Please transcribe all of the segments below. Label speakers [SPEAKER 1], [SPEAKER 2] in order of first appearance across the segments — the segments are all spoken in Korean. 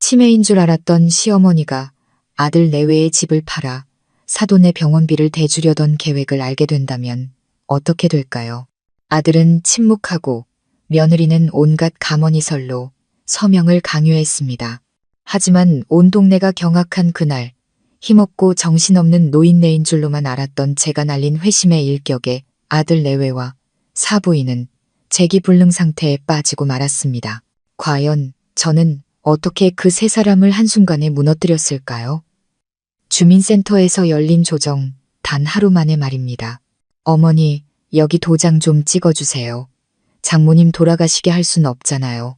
[SPEAKER 1] 치매인 줄 알았던 시어머니가 아들 내외의 집을 팔아 사돈의 병원비를 대주려던 계획을 알게 된다면 어떻게 될까요? 아들은 침묵하고 며느리는 온갖 가머니설로 서명을 강요했습니다. 하지만 온 동네가 경악한 그날, 힘없고 정신없는 노인네인 줄로만 알았던 제가 날린 회심의 일격에 아들 내외와 사부인은 재기불능 상태에 빠지고 말았습니다. 과연 저는 어떻게 그 세 사람을 한순간에 무너뜨렸을까요? 주민센터에서 열린 조정, 단 하루 만에 말입니다. 어머니, 여기 도장 좀 찍어주세요. 장모님 돌아가시게 할 순 없잖아요.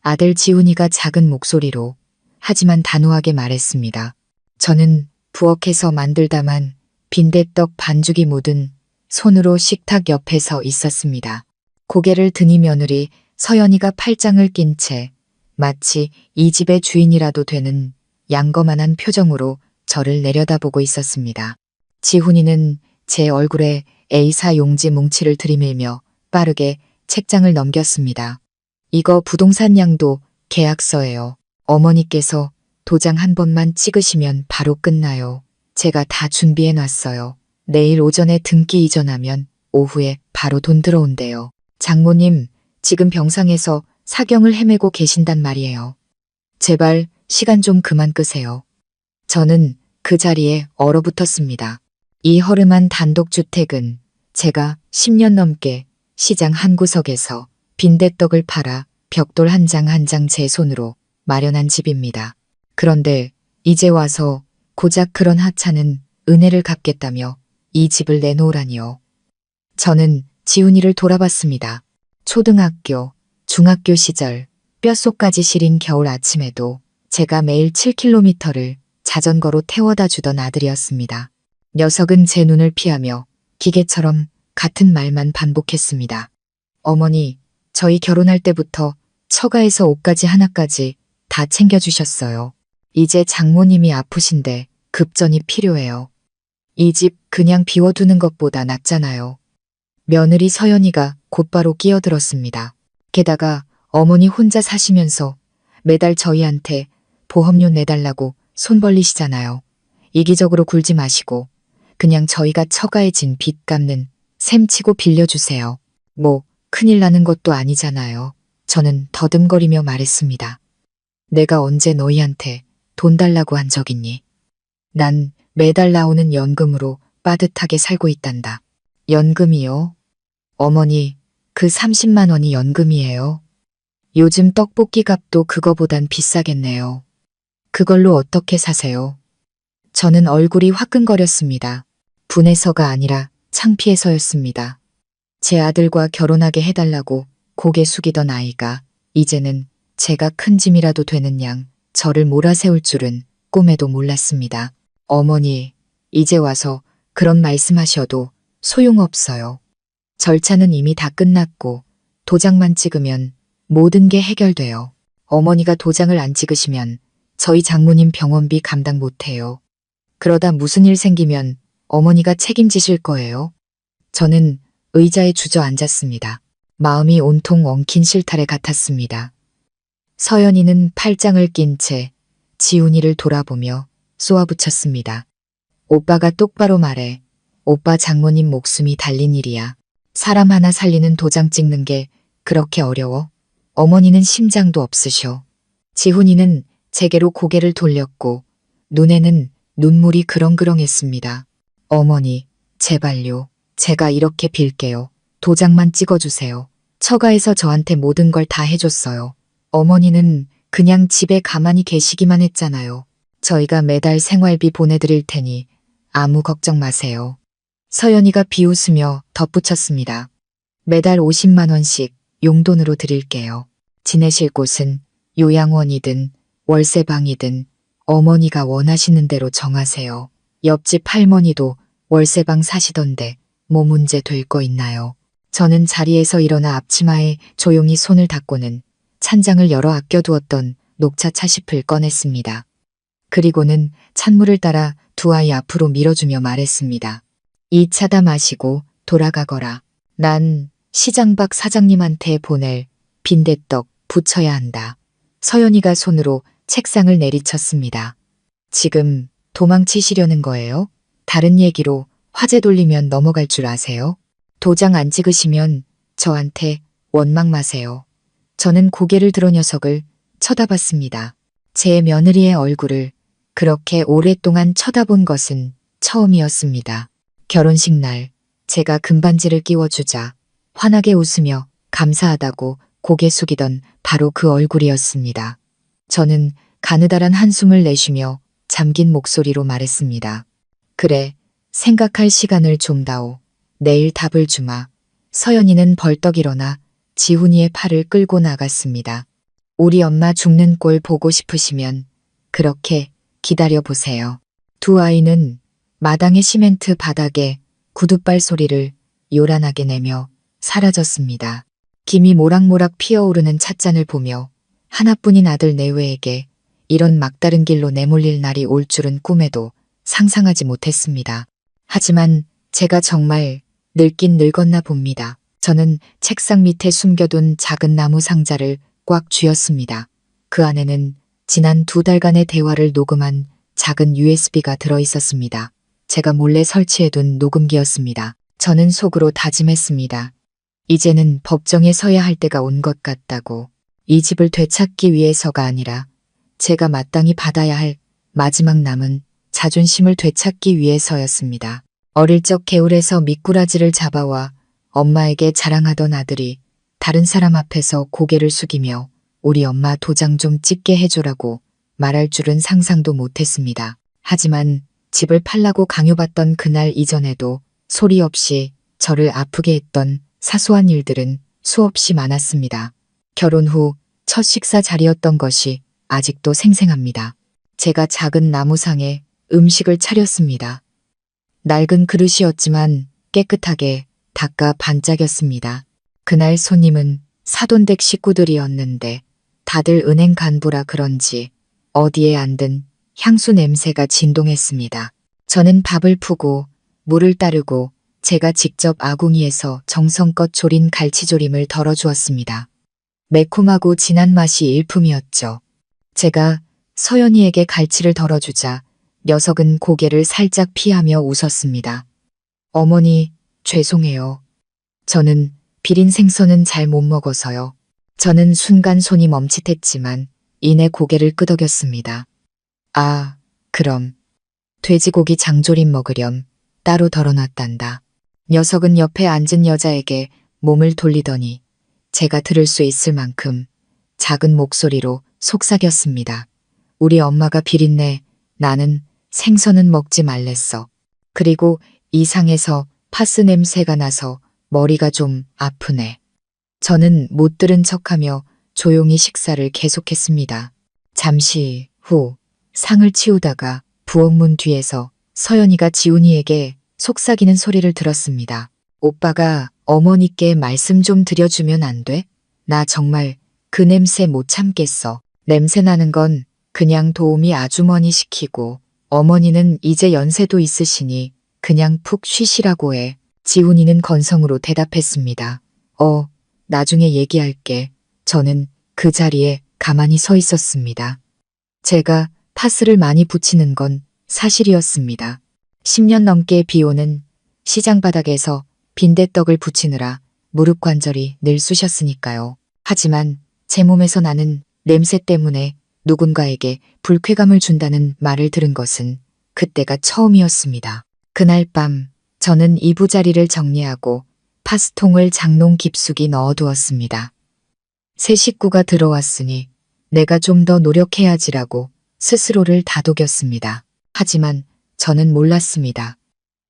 [SPEAKER 1] 아들 지훈이가 작은 목소리로 하지만 단호하게 말했습니다. 저는 부엌에서 만들다만 빈대떡 반죽이 묻은 손으로 식탁 옆에 서 있었습니다. 고개를 드니 며느리 서연이가 팔짱을 낀 채 마치 이 집의 주인이라도 되는 양거만한 표정으로 저를 내려다보고 있었습니다. 지훈이는 제 얼굴에 A사 용지 뭉치를 들이밀며 빠르게 책장을 넘겼습니다. 이거 부동산 양도 계약서예요. 어머니께서 도장 한 번만 찍으시면 바로 끝나요. 제가 다 준비해 놨어요. 내일 오전에 등기 이전하면 오후에 바로 돈 들어온대요. 장모님, 지금 병상에서 사경을 헤매고 계신단 말이에요. 제발 시간 좀 그만 끄세요. 저는 그 자리에 얼어붙었습니다. 이 허름한 단독주택은 제가 10년 넘게 시장 한 구석에서 빈대떡을 팔아 벽돌 한 장 한 장 제 손으로 마련한 집입니다. 그런데 이제 와서 고작 그런 하찮은 은혜를 갚겠다며 이 집을 내놓으라니요. 저는 지훈이를 돌아봤습니다. 초등학교, 중학교 시절 뼛속까지 시린 겨울 아침에도 제가 매일 7km를 자전거로 태워다 주던 아들이었습니다. 녀석은 제 눈을 피하며 기계처럼 같은 말만 반복했습니다. 어머니, 저희 결혼할 때부터 처가에서 옷가지 하나까지 다 챙겨주셨어요. 이제 장모님이 아프신데 급전이 필요해요. 이 집 그냥 비워두는 것보다 낫잖아요. 며느리 서연이가 곧바로 끼어들었습니다. 게다가 어머니 혼자 사시면서 매달 저희한테 보험료 내달라고 손 벌리시잖아요. 이기적으로 굴지 마시고 그냥 저희가 처가에 진 빚 갚는 셈치고 빌려주세요. 뭐 큰일 나는 것도 아니잖아요. 저는 더듬거리며 말했습니다. 내가 언제 너희한테 돈 달라고 한 적 있니? 난 매달 나오는 연금으로 빠듯하게 살고 있단다. 연금이요? 어머니, 그 30만 원이 연금이에요. 요즘 떡볶이 값도 그거보단 비싸겠네요. 그걸로 어떻게 사세요? 저는 얼굴이 화끈거렸습니다. 분해서가 아니라 창피해서였습니다. 제 아들과 결혼하게 해달라고 고개 숙이던 아이가 이제는 제가 큰 짐이라도 되는 양 저를 몰아세울 줄은 꿈에도 몰랐습니다. 어머니, 이제 와서 그런 말씀하셔도 소용없어요. 절차는 이미 다 끝났고 도장만 찍으면 모든 게 해결돼요. 어머니가 도장을 안 찍으시면 저희 장모님 병원비 감당 못해요. 그러다 무슨 일 생기면 어머니가 책임지실 거예요. 저는 의자에 주저앉았습니다. 마음이 온통 엉킨 실타래 같았습니다. 서연이는 팔짱을 낀 채 지훈이를 돌아보며 쏘아붙였습니다. 오빠가 똑바로 말해. 오빠 장모님 목숨이 달린 일이야. 사람 하나 살리는 도장 찍는 게 그렇게 어려워? 어머니는 심장도 없으셔. 지훈이는 제게로 고개를 돌렸고 눈에는 눈물이 그렁그렁했습니다. 어머니, 제발요. 제가 이렇게 빌게요. 도장만 찍어주세요. 처가에서 저한테 모든 걸 다 해줬어요. 어머니는 그냥 집에 가만히 계시기만 했잖아요. 저희가 매달 생활비 보내드릴 테니 아무 걱정 마세요. 서연이가 비웃으며 덧붙였습니다. 매달 50만 원씩 용돈으로 드릴게요. 지내실 곳은 요양원이든 월세방이든 어머니가 원하시는 대로 정하세요. 옆집 할머니도 월세방 사시던데 뭐 문제 될 거 있나요? 저는 자리에서 일어나 앞치마에 조용히 손을 닦고는 찬장을 열어 아껴두었던 녹차 차시프를 꺼냈습니다. 그리고는 찬물을 따라 두 아이 앞으로 밀어주며 말했습니다. 이 차다 마시고 돌아가거라. 난 시장 박 사장님한테 보낼 빈대떡 부쳐야 한다. 서연이가 손으로 책상을 내리쳤습니다. 지금 도망치시려는 거예요? 다른 얘기로 화제 돌리면 넘어갈 줄 아세요? 도장 안 찍으시면 저한테 원망 마세요. 저는 고개를 들어 녀석을 쳐다봤습니다. 제 며느리의 얼굴을 그렇게 오랫동안 쳐다본 것은 처음이었습니다. 결혼식 날 제가 금반지를 끼워주자 환하게 웃으며 감사하다고 고개 숙이던 바로 그 얼굴이었습니다. 저는 가느다란 한숨을 내쉬며 잠긴 목소리로 말했습니다. 그래, 생각할 시간을 좀 다오. 내일 답을 주마. 서연이는 벌떡 일어나 지훈이의 팔을 끌고 나갔습니다. 우리 엄마 죽는 꼴 보고 싶으시면 그렇게 기다려 보세요. 두 아이는 마당의 시멘트 바닥에 구둣발 소리를 요란하게 내며 사라졌습니다. 김이 모락모락 피어오르는 찻잔을 보며 하나뿐인 아들 내외에게 이런 막다른 길로 내몰릴 날이 올 줄은 꿈에도 상상하지 못했습니다. 하지만 제가 정말 늙긴 늙었나 봅니다. 저는 책상 밑에 숨겨둔 작은 나무 상자를 꽉 쥐었습니다. 그 안에는 지난 2달간의 대화를 녹음한 작은 USB가 들어있었습니다. 제가 몰래 설치해둔 녹음기였습니다. 저는 속으로 다짐했습니다. 이제는 법정에 서야 할 때가 온 것 같다고. 이 집을 되찾기 위해서가 아니라 제가 마땅히 받아야 할 마지막 남은 자존심을 되찾기 위해서였습니다. 어릴 적 개울에서 미꾸라지를 잡아와 엄마에게 자랑하던 아들이 다른 사람 앞에서 고개를 숙이며 우리 엄마 도장 좀 찍게 해줘라고 말할 줄은 상상도 못했습니다. 하지만 집을 팔라고 강요받던 그날 이전에도 소리 없이 저를 아프게 했던 사소한 일들은 수없이 많았습니다. 결혼 후 첫 식사 자리였던 것이 아직도 생생합니다. 제가 작은 나무상에 음식을 차렸습니다. 낡은 그릇이었지만 깨끗하게 닦아 반짝였습니다. 그날 손님은 사돈댁 식구들이었는데 다들 은행 간부라 그런지 어디에 앉든 향수 냄새가 진동했습니다. 저는 밥을 푸고 물을 따르고 제가 직접 아궁이에서 정성껏 졸인 갈치조림을 덜어주었습니다. 매콤하고 진한 맛이 일품이었죠. 제가 서연이에게 갈치를 덜어주자 녀석은 고개를 살짝 피하며 웃었습니다. 어머니, 죄송해요. 저는 비린 생선은 잘 못 먹어서요. 저는 순간 손이 멈칫했지만 이내 고개를 끄덕였습니다. 아, 그럼 돼지고기 장조림 먹으렴. 따로 덜어놨단다. 녀석은 옆에 앉은 여자에게 몸을 돌리더니 제가 들을 수 있을 만큼 작은 목소리로 속삭였습니다. 우리 엄마가 비린내, 나는 생선은 먹지 말랬어. 그리고 이상해서 파스 냄새가 나서 머리가 좀 아프네. 저는 못 들은 척하며 조용히 식사를 계속했습니다. 잠시 후 상을 치우다가 부엌문 뒤에서 서연이가 지훈이에게 속삭이는 소리를 들었습니다. 오빠가 어머니께 말씀 좀 드려주면 안 돼? 나 정말 그 냄새 못 참겠어. 냄새 나는 건 그냥 도우미 아주머니 시키고 어머니는 이제 연세도 있으시니 그냥 푹 쉬시라고 해. 지훈이는 건성으로 대답했습니다. 나중에 얘기할게. 저는 그 자리에 가만히 서 있었습니다. 제가 파스를 많이 붙이는 건 사실이었습니다. 10년 넘게 비오는 시장 바닥에서 빈대떡을 붙이느라 무릎 관절이 늘 쑤셨으니까요. 하지만 제 몸에서 나는 냄새 때문에 누군가에게 불쾌감을 준다는 말을 들은 것은 그때가 처음이었습니다. 그날 밤 저는 이부자리를 정리하고 파스통을 장롱 깊숙이 넣어두었습니다. 새 식구가 들어왔으니 내가 좀 더 노력해야지라고 스스로를 다독였습니다. 하지만 저는 몰랐습니다.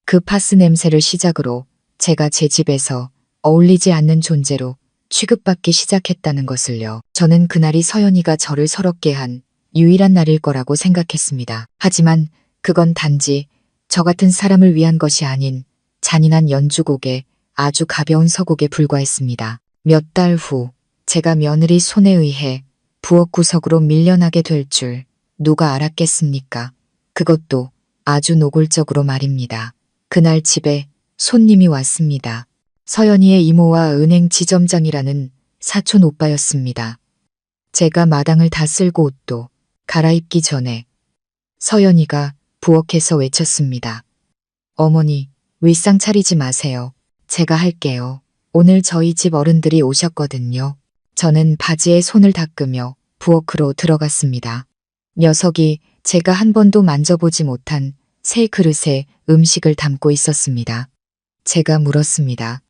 [SPEAKER 1] 그 파스 냄새를 시작으로 제가 제 집에서 어울리지 않는 존재로 취급받기 시작했다는 것을요. 저는 그날이 서연이가 저를 서럽게 한 유일한 날일 거라고 생각했습니다. 하지만 그건 단지 저 같은 사람을 위한 것이 아닌 잔인한 연주곡의 아주 가벼운 서곡에 불과했습니다. 몇 달 후 제가 며느리 손에 의해 부엌 구석으로 밀려나게 될 줄 누가 알았겠습니까? 그것도 아주 노골적으로 말입니다. 그날 집에 손님이 왔습니다. 서연이의 이모와 은행 지점장이라는 사촌 오빠였습니다. 제가 마당을 다 쓸고 옷도 갈아입기 전에 서연이가 부엌에서 외쳤습니다. 어머니, 윗상 차리지 마세요. 제가 할게요. 오늘 저희 집 어른들이 오셨거든요. 저는 바지에 손을 닦으며 부엌으로 들어갔습니다. 녀석이 제가 한 번도 만져보지 못한 새 그릇에 음식을 담고 있었습니다. 제가 물었습니다.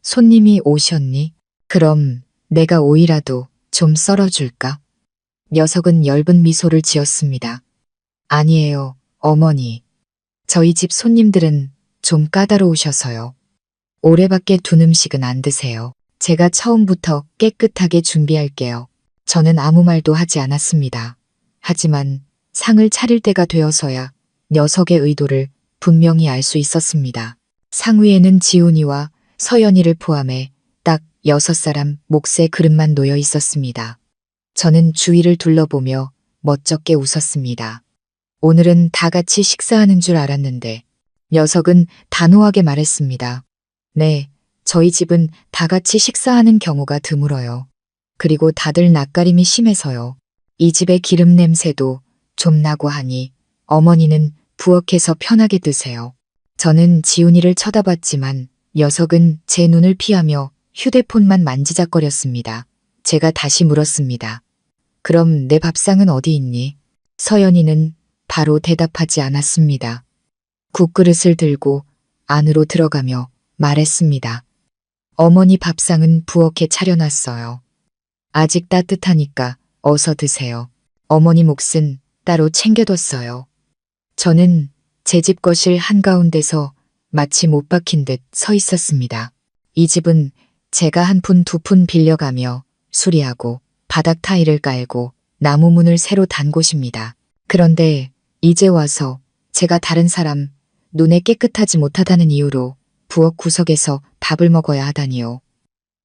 [SPEAKER 1] 손님이 오셨니? 그럼 내가 오이라도 좀 썰어줄까? 녀석은 엷은 미소를 지었습니다. 아니에요, 어머니. 저희 집 손님들은 좀 까다로우셔서요. 오래밖에 둔 음식은 안 드세요. 제가 처음부터 깨끗하게 준비할게요. 저는 아무 말도 하지 않았습니다. 하지만 상을 차릴 때가 되어서야 녀석의 의도를 분명히 알 수 있었습니다. 상 위에는 지훈이와 서연이를 포함해 딱 6사람 몫의 그릇만 놓여 있었습니다. 저는 주위를 둘러보며 멋쩍게 웃었습니다. 오늘은 다 같이 식사하는 줄 알았는데 녀석은 단호하게 말했습니다. 네, 저희 집은 다 같이 식사하는 경우가 드물어요. 그리고 다들 낯가림이 심해서요. 이 집의 기름 냄새도 좀 나고 하니 어머니는 부엌에서 편하게 드세요. 저는 지훈이를 쳐다봤지만 녀석은 제 눈을 피하며 휴대폰만 만지작거렸습니다. 제가 다시 물었습니다. 그럼 내 밥상은 어디 있니? 서연이는 바로 대답하지 않았습니다. 국그릇을 들고 안으로 들어가며 말했습니다. 어머니 밥상은 부엌에 차려놨어요. 아직 따뜻하니까 어서 드세요. 어머니 몫은 따로 챙겨뒀어요. 저는 제 집 거실 한가운데서 마치 못 박힌 듯 서 있었습니다. 이 집은 제가 한 푼 두 푼 빌려가며 수리하고 바닥 타일을 깔고 나무 문을 새로 단 곳입니다. 그런데 이제 와서 제가 다른 사람 눈에 깨끗하지 못하다는 이유로 부엌 구석에서 밥을 먹어야 하다니요.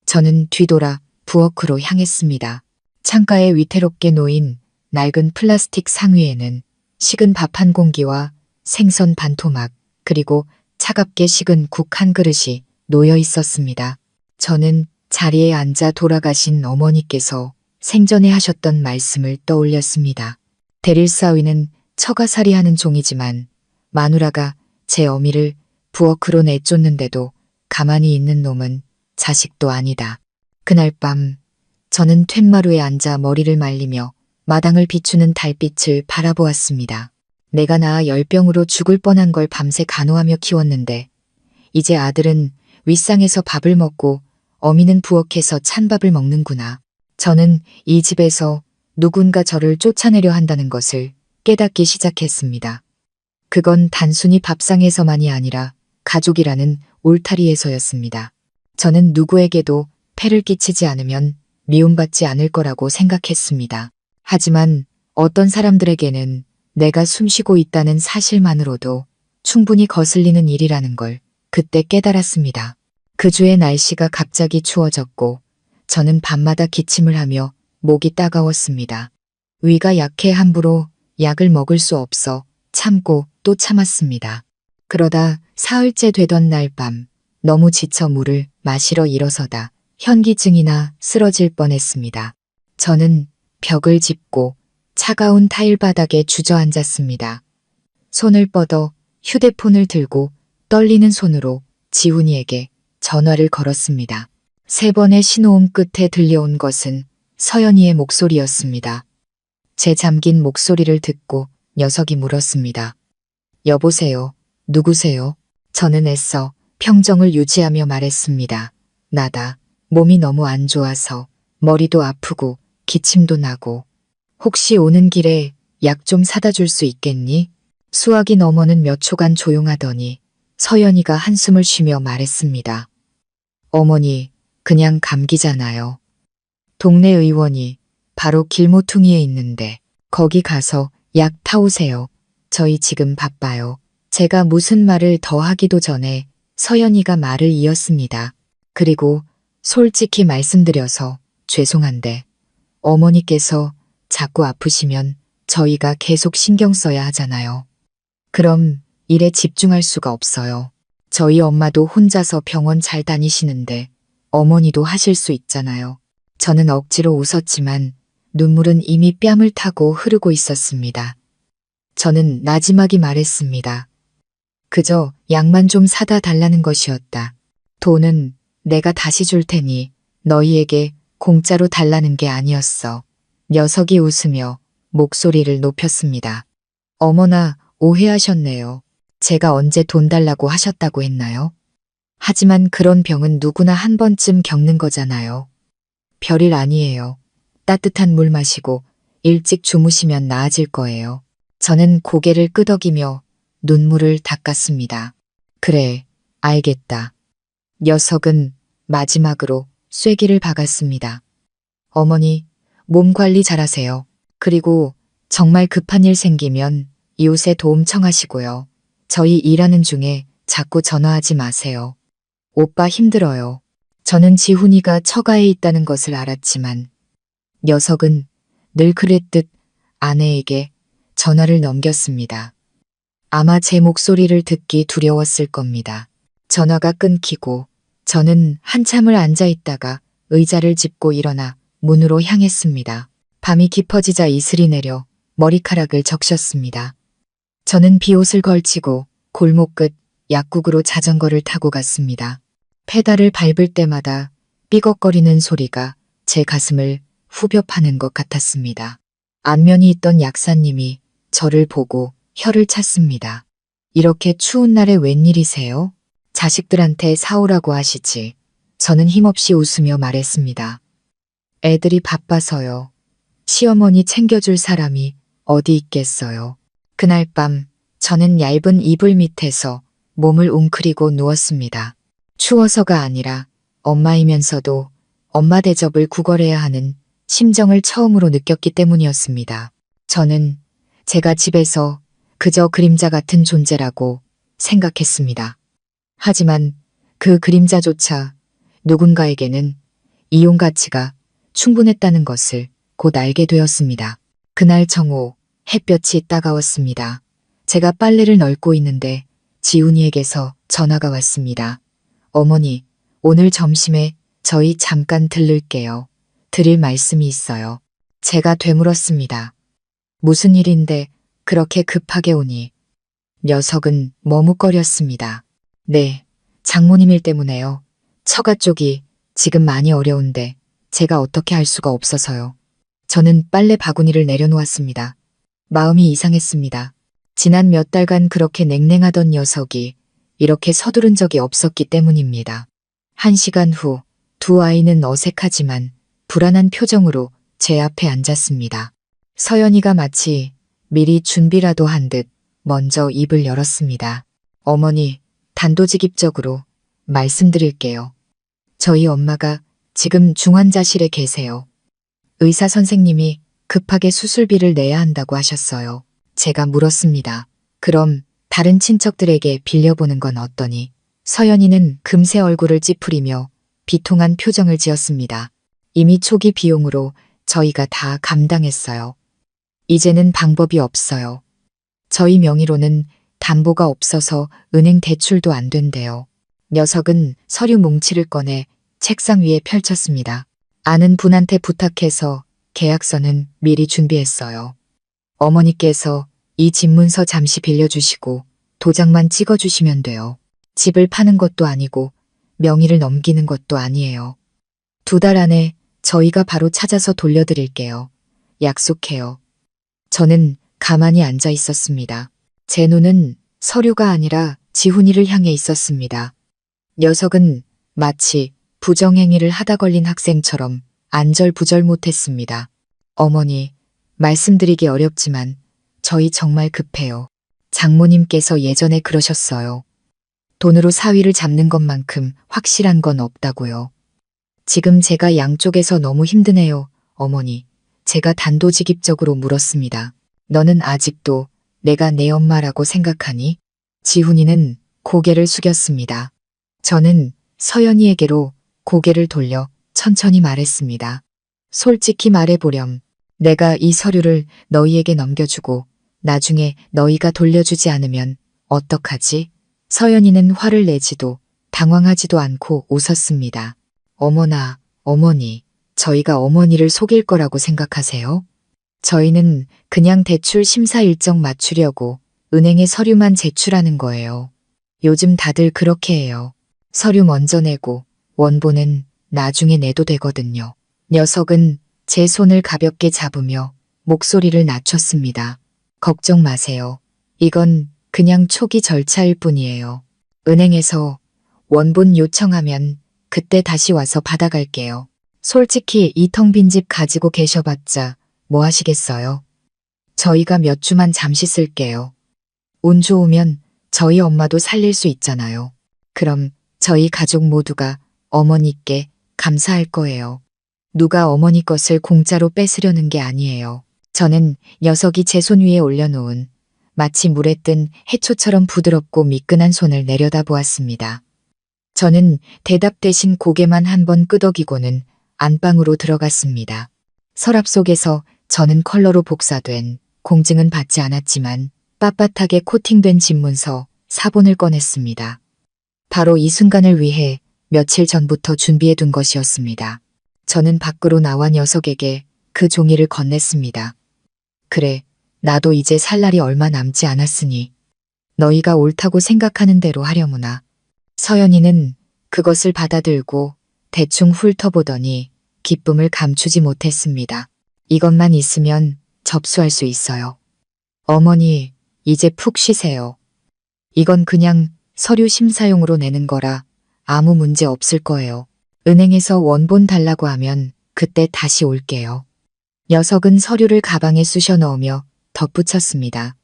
[SPEAKER 1] 저는 뒤돌아 부엌으로 향했습니다. 창가에 위태롭게 놓인 낡은 플라스틱 상위에는 식은 밥 한 공기와 생선 반 토막, 그리고 차갑게 식은 국 한 그릇이 놓여 있었습니다. 저는 자리에 앉아 돌아가신 어머니께서 생전에 하셨던 말씀을 떠올렸습니다. 대릴사위는 처가살이하는 종이지만 마누라가 제 어미를 부엌으로 내쫓는데도 가만히 있는 놈은 자식도 아니다. 그날 밤 저는 툇마루에 앉아 머리를 말리며 마당을 비추는 달빛을 바라보았습니다. 내가 낳아 열병으로 죽을 뻔한 걸 밤새 간호하며 키웠는데 이제 아들은 윗상에서 밥을 먹고 어미는 부엌에서 찬밥을 먹는구나. 저는 이 집에서 누군가 저를 쫓아내려 한다는 것을 깨닫기 시작했습니다. 그건 단순히 밥상에서만이 아니라 가족이라는 울타리에서였습니다. 저는 누구에게도 폐를 끼치지 않으면 미움받지 않을 거라고 생각했습니다. 하지만 어떤 사람들에게는 내가 숨쉬고 있다는 사실만으로도 충분히 거슬리는 일이라는 걸 그때 깨달았습니다. 그 주의 날씨가 갑자기 추워졌고 저는 밤마다 기침을 하며 목이 따가웠습니다. 위가 약해 함부로 약을 먹을 수 없어 참고 또 참았습니다. 그러다 사흘째 되던 날 밤 너무 지쳐 물을 마시러 일어서다 현기증이나 쓰러질 뻔했습니다. 저는 벽을 짚고 차가운 타일 바닥에 주저앉았습니다. 손을 뻗어 휴대폰을 들고 떨리는 손으로 지훈이에게 전화를 걸었습니다. 3번의 신호음 끝에 들려온 것은 서연이의 목소리였습니다. 제 잠긴 목소리를 듣고 녀석이 물었습니다. 여보세요. 누구세요? 저는 애써 평정을 유지하며 말했습니다. 나다. 몸이 너무 안 좋아서 머리도 아프고 기침도 나고 혹시 오는 길에 약 좀 사다 줄 수 있겠니? 수화기 너머는 몇 초간 조용하더니 서연이가 한숨을 쉬며 말했습니다. 어머니, 그냥 감기잖아요. 동네 의원이 바로 길모퉁이에 있는데 거기 가서 약 타오세요. 저희 지금 바빠요. 제가 무슨 말을 더 하기도 전에 서연이가 말을 이었습니다. 그리고 솔직히 말씀드려서 죄송한데 어머니께서 자꾸 아프시면 저희가 계속 신경 써야 하잖아요. 그럼 일에 집중할 수가 없어요. 저희 엄마도 혼자서 병원 잘 다니시는데 어머니도 하실 수 있잖아요. 저는 억지로 웃었지만 눈물은 이미 뺨을 타고 흐르고 있었습니다. 저는 나지막이 말했습니다. 그저 약만 좀 사다 달라는 것이었다. 돈은 내가 다시 줄 테니 너희에게 공짜로 달라는 게 아니었어. 녀석이 웃으며 목소리를 높였습니다. 어머나, 오해하셨네요. 제가 언제 돈 달라고 하셨다고 했나요? 하지만 그런 병은 누구나 한 번쯤 겪는 거잖아요. 별일 아니에요. 따뜻한 물 마시고 일찍 주무시면 나아질 거예요. 저는 고개를 끄덕이며 눈물을 닦았습니다. 그래, 알겠다. 녀석은 마지막으로 쐐기를 박았습니다. 어머니, 몸 관리 잘하세요. 그리고 정말 급한 일 생기면 이웃에 도움 청하시고요. 저희 일하는 중에 자꾸 전화하지 마세요. 오빠 힘들어요. 저는 지훈이가 처가에 있다는 것을 알았지만 녀석은 늘 그랬듯 아내에게 전화를 넘겼습니다. 아마 제 목소리를 듣기 두려웠을 겁니다. 전화가 끊기고 저는 한참을 앉아 있다가 의자를 짚고 일어나 문으로 향했습니다. 밤이 깊어지자 이슬이 내려 머리카락을 적셨습니다. 저는 비옷을 걸치고 골목 끝 약국으로 자전거를 타고 갔습니다. 페달을 밟을 때마다 삐걱거리는 소리가 제 가슴을 후벼 파는 것 같았습니다. 안면이 있던 약사님이 저를 보고 혀를 찼습니다. 이렇게 추운 날에 웬일이세요? 자식들한테 사오라고 하시지. 저는 힘없이 웃으며 말했습니다. 애들이 바빠서요. 시어머니 챙겨줄 사람이 어디 있겠어요. 그날 밤 저는 얇은 이불 밑에서 몸을 웅크리고 누웠습니다. 추워서가 아니라 엄마이면서도 엄마 대접을 구걸해야 하는 심정을 처음으로 느꼈기 때문이었습니다. 저는 제가 집에서 그저 그림자 같은 존재라고 생각했습니다. 하지만 그 그림자조차 누군가에게는 이용 가치가 충분했다는 것을 곧 알게 되었습니다. 그날 정오 햇볕이 따가웠습니다. 제가 빨래를 널고 있는데 지훈이에게서 전화가 왔습니다. 어머니, 오늘 점심에 저희 잠깐 들를게요. 드릴 말씀이 있어요. 제가 되물었습니다. 무슨 일인데 그렇게 급하게 오니? 녀석은 머뭇거렸습니다. 네, 장모님 일 때문에요. 처가 쪽이 지금 많이 어려운데 제가 어떻게 할 수가 없어서요. 저는 빨래 바구니를 내려놓았습니다. 마음이 이상했습니다. 지난 몇 달간 그렇게 냉랭하던 녀석이 이렇게 서두른 적이 없었기 때문입니다. 1시간 후 두 아이는 어색하지만 불안한 표정으로 제 앞에 앉았습니다. 서연이가 마치 미리 준비라도 한 듯 먼저 입을 열었습니다. 어머니, 단도직입적으로 말씀드릴게요. 저희 엄마가 지금 중환자실에 계세요. 의사 선생님이 급하게 수술비를 내야 한다고 하셨어요. 제가 물었습니다. 그럼 다른 친척들에게 빌려보는 건 어떠니? 서연이는 금세 얼굴을 찌푸리며 비통한 표정을 지었습니다. 이미 초기 비용으로 저희가 다 감당했어요. 이제는 방법이 없어요. 저희 명의로는 담보가 없어서 은행 대출도 안 된대요. 녀석은 서류 뭉치를 꺼내 책상 위에 펼쳤습니다. 아는 분한테 부탁해서 계약서는 미리 준비했어요. 어머니께서 이 집문서 잠시 빌려주시고 도장만 찍어주시면 돼요. 집을 파는 것도 아니고 명의를 넘기는 것도 아니에요. 2달 안에 저희가 바로 찾아서 돌려드릴게요. 약속해요. 저는 가만히 앉아 있었습니다. 제 눈은 서류가 아니라 지훈이를 향해 있었습니다. 녀석은 마치 부정행위를 하다 걸린 학생처럼 안절부절 못했습니다. 어머니, 말씀드리기 어렵지만 저희 정말 급해요. 장모님께서 예전에 그러셨어요. 돈으로 사위를 잡는 것만큼 확실한 건 없다고요. 지금 제가 양쪽에서 너무 힘드네요, 어머니. 제가 단도직입적으로 물었습니다. 너는 아직도 내가 내 엄마라고 생각하니? 지훈이는 고개를 숙였습니다. 저는 서연이에게로 고개를 돌려 천천히 말했습니다. 솔직히 말해보렴. 내가 이 서류를 너희에게 넘겨주고 나중에 너희가 돌려주지 않으면 어떡하지? 서연이는 화를 내지도 당황하지도 않고 웃었습니다. 어머나, 어머니, 저희가 어머니를 속일 거라고 생각하세요? 저희는 그냥 대출 심사 일정 맞추려고 은행에 서류만 제출하는 거예요. 요즘 다들 그렇게 해요. 서류 먼저 내고 원본은 나중에 내도 되거든요. 녀석은 제 손을 가볍게 잡으며 목소리를 낮췄습니다. 걱정 마세요. 이건 그냥 초기 절차일 뿐이에요. 은행에서 원본 요청하면 그때 다시 와서 받아갈게요. 솔직히 이 텅 빈 집 가지고 계셔봤자 뭐 하시겠어요? 저희가 몇 주만 잠시 쓸게요. 운 좋으면 저희 엄마도 살릴 수 있잖아요. 그럼 저희 가족 모두가 어머니께 감사할 거예요. 누가 어머니 것을 공짜로 뺏으려는 게 아니에요. 저는 녀석이 제 손 위에 올려놓은 마치 물에 뜬 해초처럼 부드럽고 미끈한 손을 내려다보았습니다. 저는 대답 대신 고개만 한번 끄덕이고는 안방으로 들어갔습니다. 서랍 속에서 저는 컬러로 복사된 공증은 받지 않았지만 빳빳하게 코팅된 집문서 사본을 꺼냈습니다. 바로 이 순간을 위해 며칠 전부터 준비해둔 것이었습니다. 저는 밖으로 나와 녀석에게 그 종이를 건넸습니다. 그래, 나도 이제 살 날이 얼마 남지 않았으니 너희가 옳다고 생각하는 대로 하려무나. 서연이는 그것을 받아들고 대충 훑어보더니 기쁨을 감추지 못했습니다. 이것만 있으면 접수할 수 있어요. 어머니, 이제 푹 쉬세요. 이건 그냥 서류 심사용으로 내는 거라 아무 문제 없을 거예요. 은행에서 원본 달라고 하면 그때 다시 올게요. 녀석은 서류를 가방에 쑤셔 넣으며 덧붙였습니다.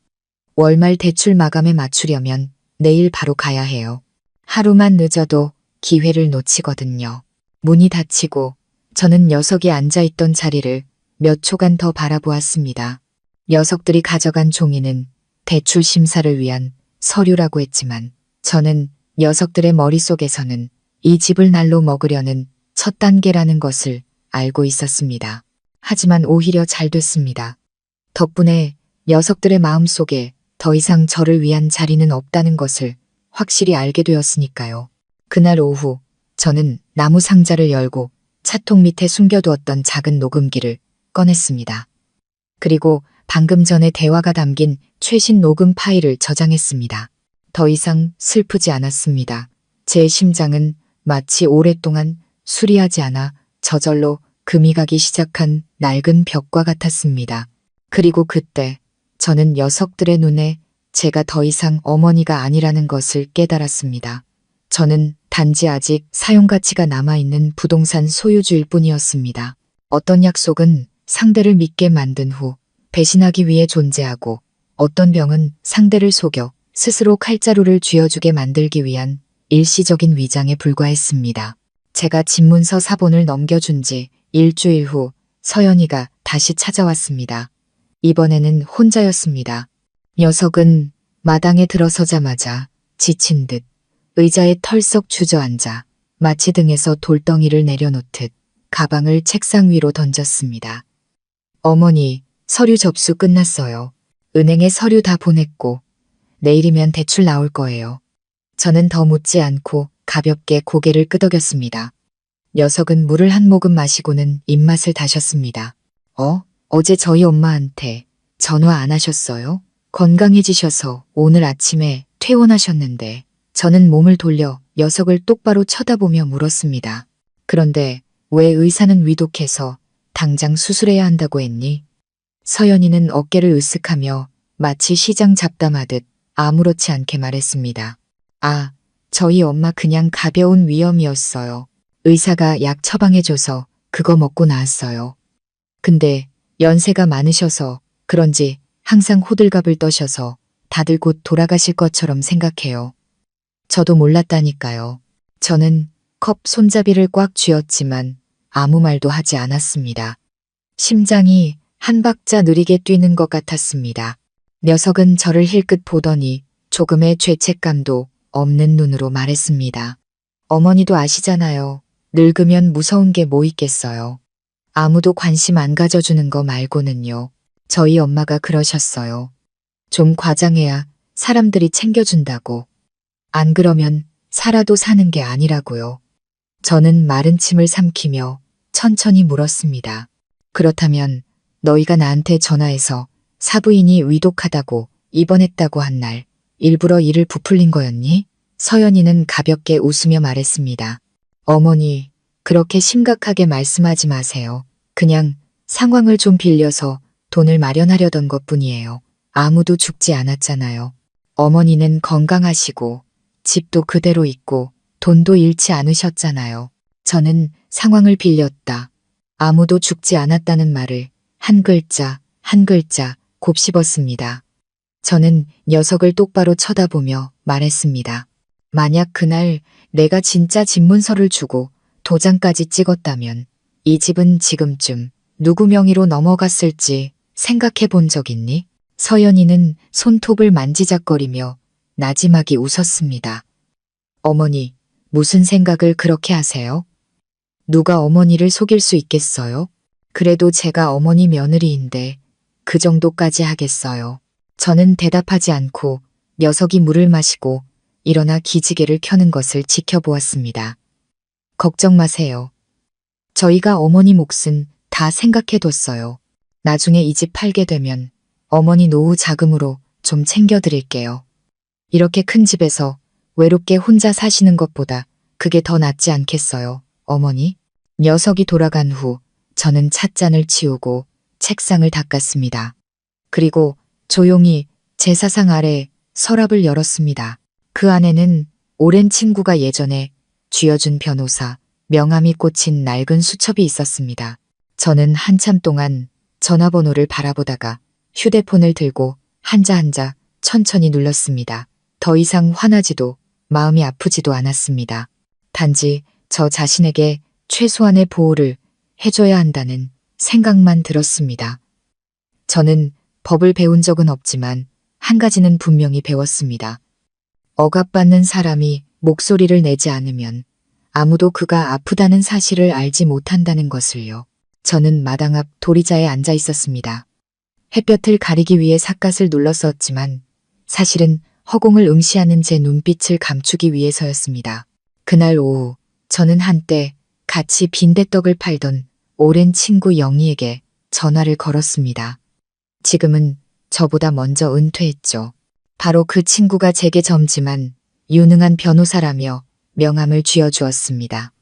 [SPEAKER 1] 월말 대출 마감에 맞추려면 내일 바로 가야 해요. 하루만 늦어도 기회를 놓치거든요. 문이 닫히고 저는 녀석이 앉아있던 자리를 몇 초간 더 바라보았습니다. 녀석들이 가져간 종이는 대출 심사를 위한 서류라고 했지만 저는 녀석들의 머릿속에서는 이 집을 날로 먹으려는 첫 단계라는 것을 알고 있었습니다. 하지만 오히려 잘 됐습니다. 덕분에 녀석들의 마음속에 더 이상 저를 위한 자리는 없다는 것을 확실히 알게 되었으니까요. 그날 오후 저는 나무 상자를 열고 차통 밑에 숨겨두었던 작은 녹음기를 꺼냈습니다. 그리고 방금 전에 대화가 담긴 최신 녹음 파일을 저장했습니다. 더 이상 슬프지 않았습니다. 제 심장은 마치 오랫동안 수리하지 않아 저절로 금이 가기 시작한 낡은 벽과 같았습니다. 그리고 그때 저는 녀석들의 눈에 제가 더 이상 어머니가 아니라는 것을 깨달았습니다. 저는 단지 아직 사용가치가 남아있는 부동산 소유주일 뿐이었습니다. 어떤 약속은 상대를 믿게 만든 후 배신하기 위해 존재하고 어떤 병은 상대를 속여 스스로 칼자루를 쥐어주게 만들기 위한 일시적인 위장에 불과했습니다. 제가 집문서 사본을 넘겨준 지 일주일 후 서연이가 다시 찾아왔습니다. 이번에는 혼자였습니다. 녀석은 마당에 들어서자마자 지친 듯 의자에 털썩 주저앉아 마치 등에서 돌덩이를 내려놓듯 가방을 책상 위로 던졌습니다. 어머니, 서류 접수 끝났어요. 은행에 서류 다 보냈고 내일이면 대출 나올 거예요. 저는 더 묻지 않고 가볍게 고개를 끄덕였습니다. 녀석은 물을 한 모금 마시고는 입맛을 다셨습니다. 어제 저희 엄마한테 전화 안 하셨어요? 건강해지셔서 오늘 아침에 퇴원하셨는데 저는 몸을 돌려 녀석을 똑바로 쳐다보며 물었습니다. 그런데 왜 의사는 위독해서 당장 수술해야 한다고 했니? 서연이는 어깨를 으쓱하며 마치 시장 잡담하듯 아무렇지 않게 말했습니다. 아, 저희 엄마 그냥 가벼운 위염이었어요. 의사가 약 처방해줘서 그거 먹고 나았어요. 근데 연세가 많으셔서 그런지 항상 호들갑을 떠셔서 다들 곧 돌아가실 것처럼 생각해요. 저도 몰랐다니까요. 저는 컵 손잡이를 꽉 쥐었지만 아무 말도 하지 않았습니다. 심장이 한 박자 느리게 뛰는 것 같았습니다. 녀석은 저를 힐끗 보더니 조금의 죄책감도 없는 눈으로 말했습니다. 어머니도 아시잖아요. 늙으면 무서운 게 뭐 있겠어요. 아무도 관심 안 가져주는 거 말고는요. 저희 엄마가 그러셨어요. 좀 과장해야 사람들이 챙겨준다고. 안 그러면 살아도 사는 게 아니라고요. 저는 마른 침을 삼키며 천천히 물었습니다. 그렇다면 너희가 나한테 전화해서 사부인이 위독하다고 입원했다고 한 날 일부러 이를 부풀린 거였니? 서연이는 가볍게 웃으며 말했습니다. 어머니, 그렇게 심각하게 말씀하지 마세요. 그냥 상황을 좀 빌려서 돈을 마련하려던 것뿐이에요. 아무도 죽지 않았잖아요. 어머니는 건강하시고 집도 그대로 있고 돈도 잃지 않으셨잖아요. 저는 상황을 빌렸다. 아무도 죽지 않았다는 말을 한 글자 한 글자 곱씹었습니다. 저는 녀석을 똑바로 쳐다보며 말했습니다. 만약 그날 내가 진짜 집문서를 주고 도장까지 찍었다면 이 집은 지금쯤 누구 명의로 넘어갔을지 생각해 본 적 있니? 서연이는 손톱을 만지작거리며 나지막이 웃었습니다. 어머니, 무슨 생각을 그렇게 하세요? 누가 어머니를 속일 수 있겠어요? 그래도 제가 어머니 며느리인데 그 정도까지 하겠어요. 저는 대답하지 않고 녀석이 물을 마시고 일어나 기지개를 켜는 것을 지켜보았습니다. 걱정 마세요. 저희가 어머니 몫은 다 생각해뒀어요. 나중에 이 집 팔게 되면 어머니 노후 자금으로 좀 챙겨드릴게요. 이렇게 큰 집에서 외롭게 혼자 사시는 것보다 그게 더 낫지 않겠어요, 어머니? 녀석이 돌아간 후 저는 찻잔을 치우고 책상을 닦았습니다. 그리고 조용히 제 사상 아래 서랍을 열었습니다. 그 안에는 오랜 친구가 예전에 쥐어준 변호사, 명함이 꽂힌 낡은 수첩이 있었습니다. 저는 한참 동안 전화번호를 바라보다가 휴대폰을 들고 한자 한자 천천히 눌렀습니다. 더 이상 화나지도 마음이 아프지도 않았습니다. 단지 저 자신에게 최소한의 보호를 해줘야 한다는 생각만 들었습니다. 저는 법을 배운 적은 없지만 한 가지는 분명히 배웠습니다. 억압받는 사람이 목소리를 내지 않으면 아무도 그가 아프다는 사실을 알지 못한다는 것을요. 저는 마당 앞 도리자에 앉아 있었습니다. 햇볕을 가리기 위해 삿갓을 눌렀었지만 사실은 허공을 응시하는 제 눈빛을 감추기 위해서였습니다. 그날 오후 저는 한때 같이 빈대떡을 팔던 오랜 친구 영희에게 전화를 걸었습니다. 지금은 저보다 먼저 은퇴했죠. 바로 그 친구가 제게 점지만 유능한 변호사라며 명함을 쥐어주었습니다.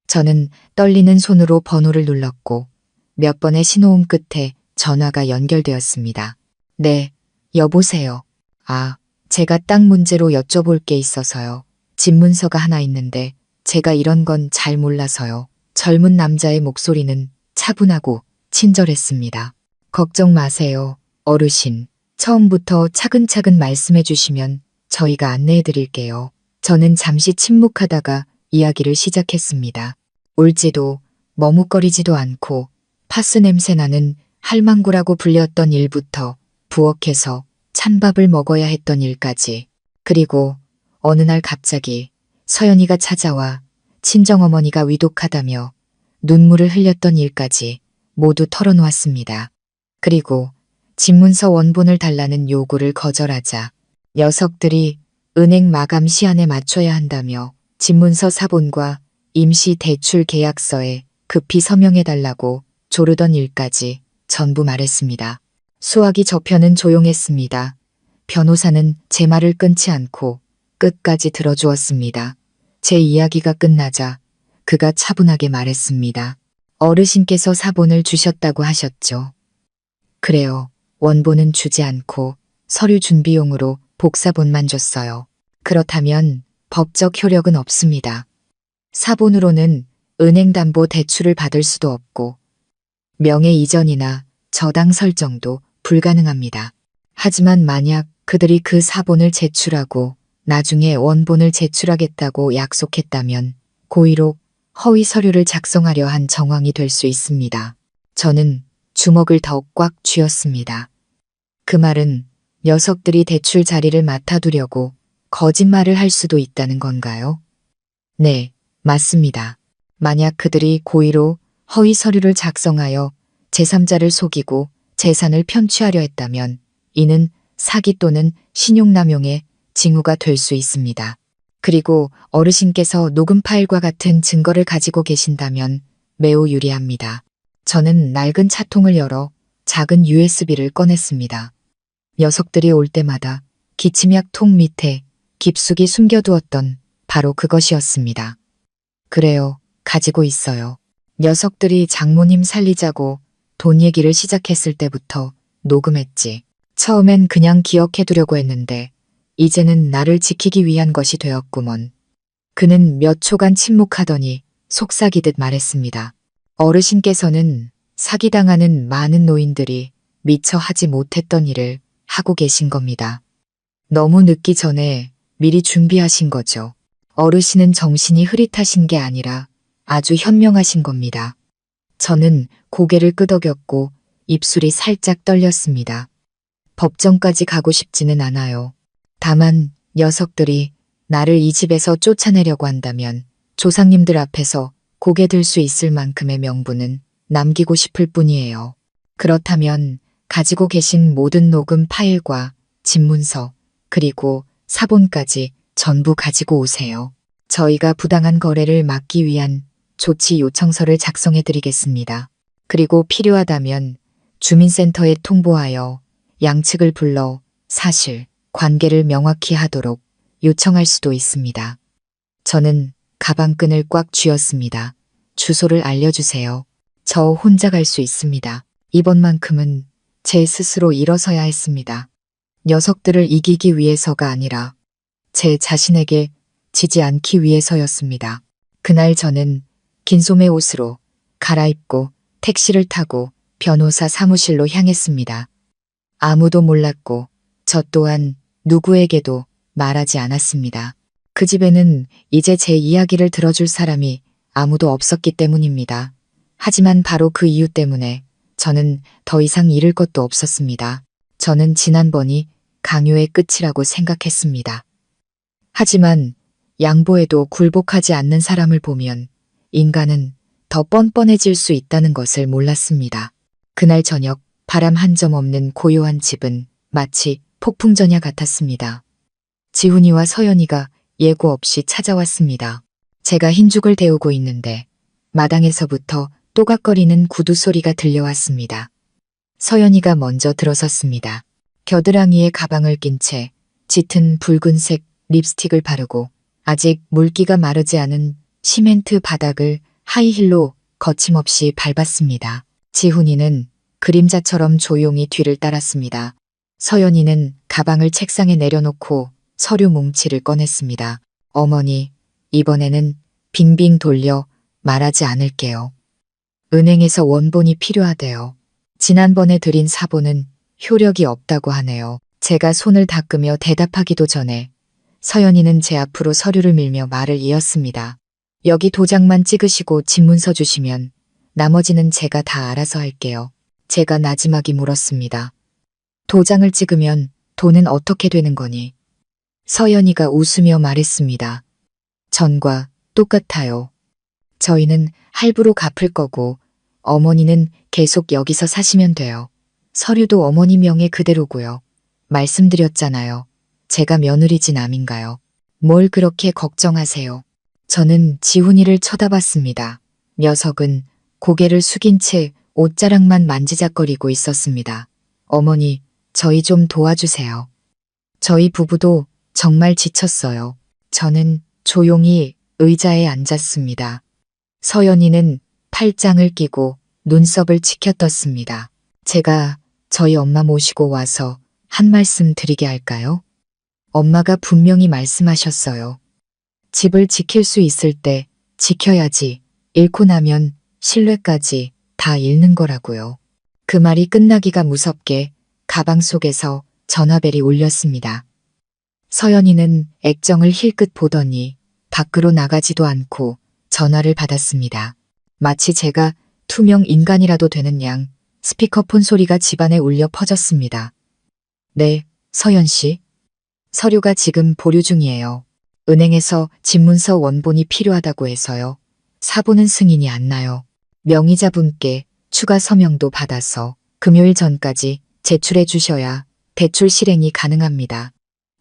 [SPEAKER 1] 저는 떨리는 손으로 번호를 눌렀고 몇 번의 신호음 끝에 전화가 연결되었습니다. 네, 여보세요. 아, 제가 땅 문제로 여쭤볼 게 있어서요. 집문서가 하나 있는데 제가 이런 건 잘 몰라서요. 젊은 남자의 목소리는 차분하고 친절했습니다. 걱정 마세요, 어르신. 처음부터 차근차근 말씀해 주시면 저희가 안내해 드릴게요. 저는 잠시 침묵하다가 이야기를 시작했습니다. 울지도 머뭇거리지도 않고 파스 냄새 나는 할망구라고 불렸던 일부터 부엌에서 찬밥을 먹어야 했던 일까지, 그리고 어느 날 갑자기 서연이가 찾아와 친정어머니가 위독하다며 눈물을 흘렸던 일까지 모두 털어놓았습니다. 그리고 집문서 원본을 달라는 요구를 거절하자 녀석들이 은행 마감 시한에 맞춰야 한다며 집문서 사본과 임시 대출 계약서에 급히 서명해달라고 조르던 일까지 전부 말했습니다. 수학이 저편은 조용했습니다. 변호사는 제 말을 끊지 않고 끝까지 들어주었습니다. 제 이야기가 끝나자 그가 차분하게 말했습니다. 어르신께서 사본을 주셨다고 하셨죠. 그래요. 원본은 주지 않고 서류 준비용으로 복사본만 줬어요. 그렇다면 법적 효력은 없습니다. 사본으로는 은행 담보 대출을 받을 수도 없고 명예 이전이나 저당 설정도 불가능합니다. 하지만 만약 그들이 그 사본을 제출하고 나중에 원본을 제출하겠다고 약속했다면 고의로 허위 서류를 작성하려 한 정황이 될 수 있습니다. 저는 주먹을 더욱 꽉 쥐었습니다. 그 말은 녀석들이 대출 자리를 맡아두려고 거짓말을 할 수도 있다는 건가요? 네, 맞습니다. 만약 그들이 고의로 허위 서류를 작성하여 제3자를 속이고 재산을 편취하려 했다면 이는 사기 또는 신용남용의 징후가 될 수 있습니다. 그리고 어르신께서 녹음 파일과 같은 증거를 가지고 계신다면 매우 유리합니다. 저는 낡은 차통을 열어 작은 USB를 꺼냈습니다. 녀석들이 올 때마다 기침약 통 밑에 깊숙이 숨겨두었던 바로 그것이었습니다. 그래요. 가지고 있어요. 녀석들이 장모님 살리자고 돈 얘기를 시작했을 때부터 녹음했지. 처음엔 그냥 기억해두려고 했는데 이제는 나를 지키기 위한 것이 되었구먼. 그는 몇 초간 침묵하더니 속삭이듯 말했습니다. 어르신께서는 사기당하는 많은 노인들이 미처 하지 못했던 일을 하고 계신 겁니다. 너무 늦기 전에 미리 준비하신 거죠. 어르신은 정신이 흐릿하신 게 아니라 아주 현명하신 겁니다. 저는 고개를 끄덕였고 입술이 살짝 떨렸습니다. 법정까지 가고 싶지는 않아요. 다만 녀석들이 나를 이 집에서 쫓아내려고 한다면 조상님들 앞에서 고개 들 수 있을 만큼의 명분은 남기고 싶을 뿐이에요. 그렇다면 가지고 계신 모든 녹음 파일과 집문서 그리고 사본까지 전부 가지고 오세요. 저희가 부당한 거래를 막기 위한 조치 요청서를 작성해 드리겠습니다. 그리고 필요하다면 주민센터에 통보하여 양측을 불러 사실, 관계를 명확히 하도록 요청할 수도 있습니다. 저는 가방끈을 꽉 쥐었습니다. 주소를 알려주세요. 저 혼자 갈 수 있습니다. 이번만큼은 제 스스로 일어서야 했습니다. 녀석들을 이기기 위해서가 아니라 제 자신에게 지지 않기 위해서였습니다. 그날 저는 긴 소매 옷으로 갈아입고 택시를 타고 변호사 사무실로 향했습니다. 아무도 몰랐고 저 또한 누구에게도 말하지 않았습니다. 그 집에는 이제 제 이야기를 들어줄 사람이 아무도 없었기 때문입니다. 하지만 바로 그 이유 때문에 저는 더 이상 잃을 것도 없었습니다. 저는 지난번이 강요의 끝이라고 생각했습니다. 하지만 양보해도 굴복하지 않는 사람을 보면 인간은 더 뻔뻔해질 수 있다는 것을 몰랐습니다. 그날 저녁 바람 한 점 없는 고요한 집은 마치 폭풍전야 같았습니다. 지훈이와 서연이가 예고 없이 찾아왔습니다. 제가 흰죽을 데우고 있는데 마당에서부터 또각거리는 구두 소리가 들려왔습니다. 서연이가 먼저 들어섰습니다. 겨드랑이에 가방을 낀 채 짙은 붉은색 립스틱을 바르고 아직 물기가 마르지 않은 시멘트 바닥을 하이힐로 거침없이 밟았습니다. 지훈이는 그림자처럼 조용히 뒤를 따랐습니다. 서연이는 가방을 책상에 내려놓고 서류 뭉치를 꺼냈습니다. 어머니, 이번에는 빙빙 돌려 말하지 않을게요. 은행에서 원본이 필요하대요. 지난번에 드린 사본은 효력이 없다고 하네요. 제가 손을 닦으며 대답하기도 전에 서연이는 제 앞으로 서류를 밀며 말을 이었습니다. 여기 도장만 찍으시고 집문서 주시면 나머지는 제가 다 알아서 할게요. 제가 나지막이 물었습니다. 도장을 찍으면 돈은 어떻게 되는 거니? 서연이가 웃으며 말했습니다. 전과 똑같아요. 저희는 할부로 갚을 거고 어머니는 계속 여기서 사시면 돼요. 서류도 어머니 명의 그대로고요. 말씀드렸잖아요. 제가 며느리진 암인가요? 뭘 그렇게 걱정하세요? 저는 지훈이를 쳐다봤습니다. 녀석은 고개를 숙인 채 옷자락만 만지작거리고 있었습니다. 어머니, 저희 좀 도와주세요. 저희 부부도 정말 지쳤어요. 저는 조용히 의자에 앉았습니다. 서연이는 팔짱을 끼고 눈썹을 치켜떴습니다. 제가 저희 엄마 모시고 와서 한 말씀 드리게 할까요? 엄마가 분명히 말씀하셨어요. 집을 지킬 수 있을 때 지켜야지. 잃고 나면 신뢰까지 다 잃는 거라고요. 그 말이 끝나기가 무섭게 가방 속에서 전화벨이 울렸습니다. 서연이는 액정을 힐끗 보더니 밖으로 나가지도 않고 전화를 받았습니다. 마치 제가 투명 인간이라도 되는 양 스피커폰 소리가 집안에 울려 퍼졌습니다. 네, 서연 씨. 서류가 지금 보류 중이에요. 은행에서 집문서 원본이 필요하다고 해서요. 사본은 승인이 안 나요. 명의자분께 추가 서명도 받아서 금요일 전까지 제출해 주셔야 대출 실행이 가능합니다.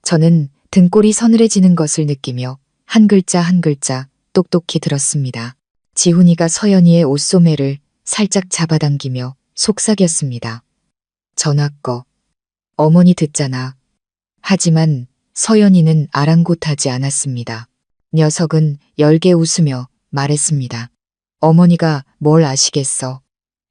[SPEAKER 1] 저는 등골이 서늘해지는 것을 느끼며 한 글자 한 글자 똑똑히 들었습니다. 지훈이가 서연이의 옷소매를 살짝 잡아당기며 속삭였습니다. 전화 꺼. 어머니 듣잖아. 하지만 서연이는 아랑곳하지 않았습니다. 녀석은 열게 웃으며 말했습니다. 어머니가 뭘 아시겠어.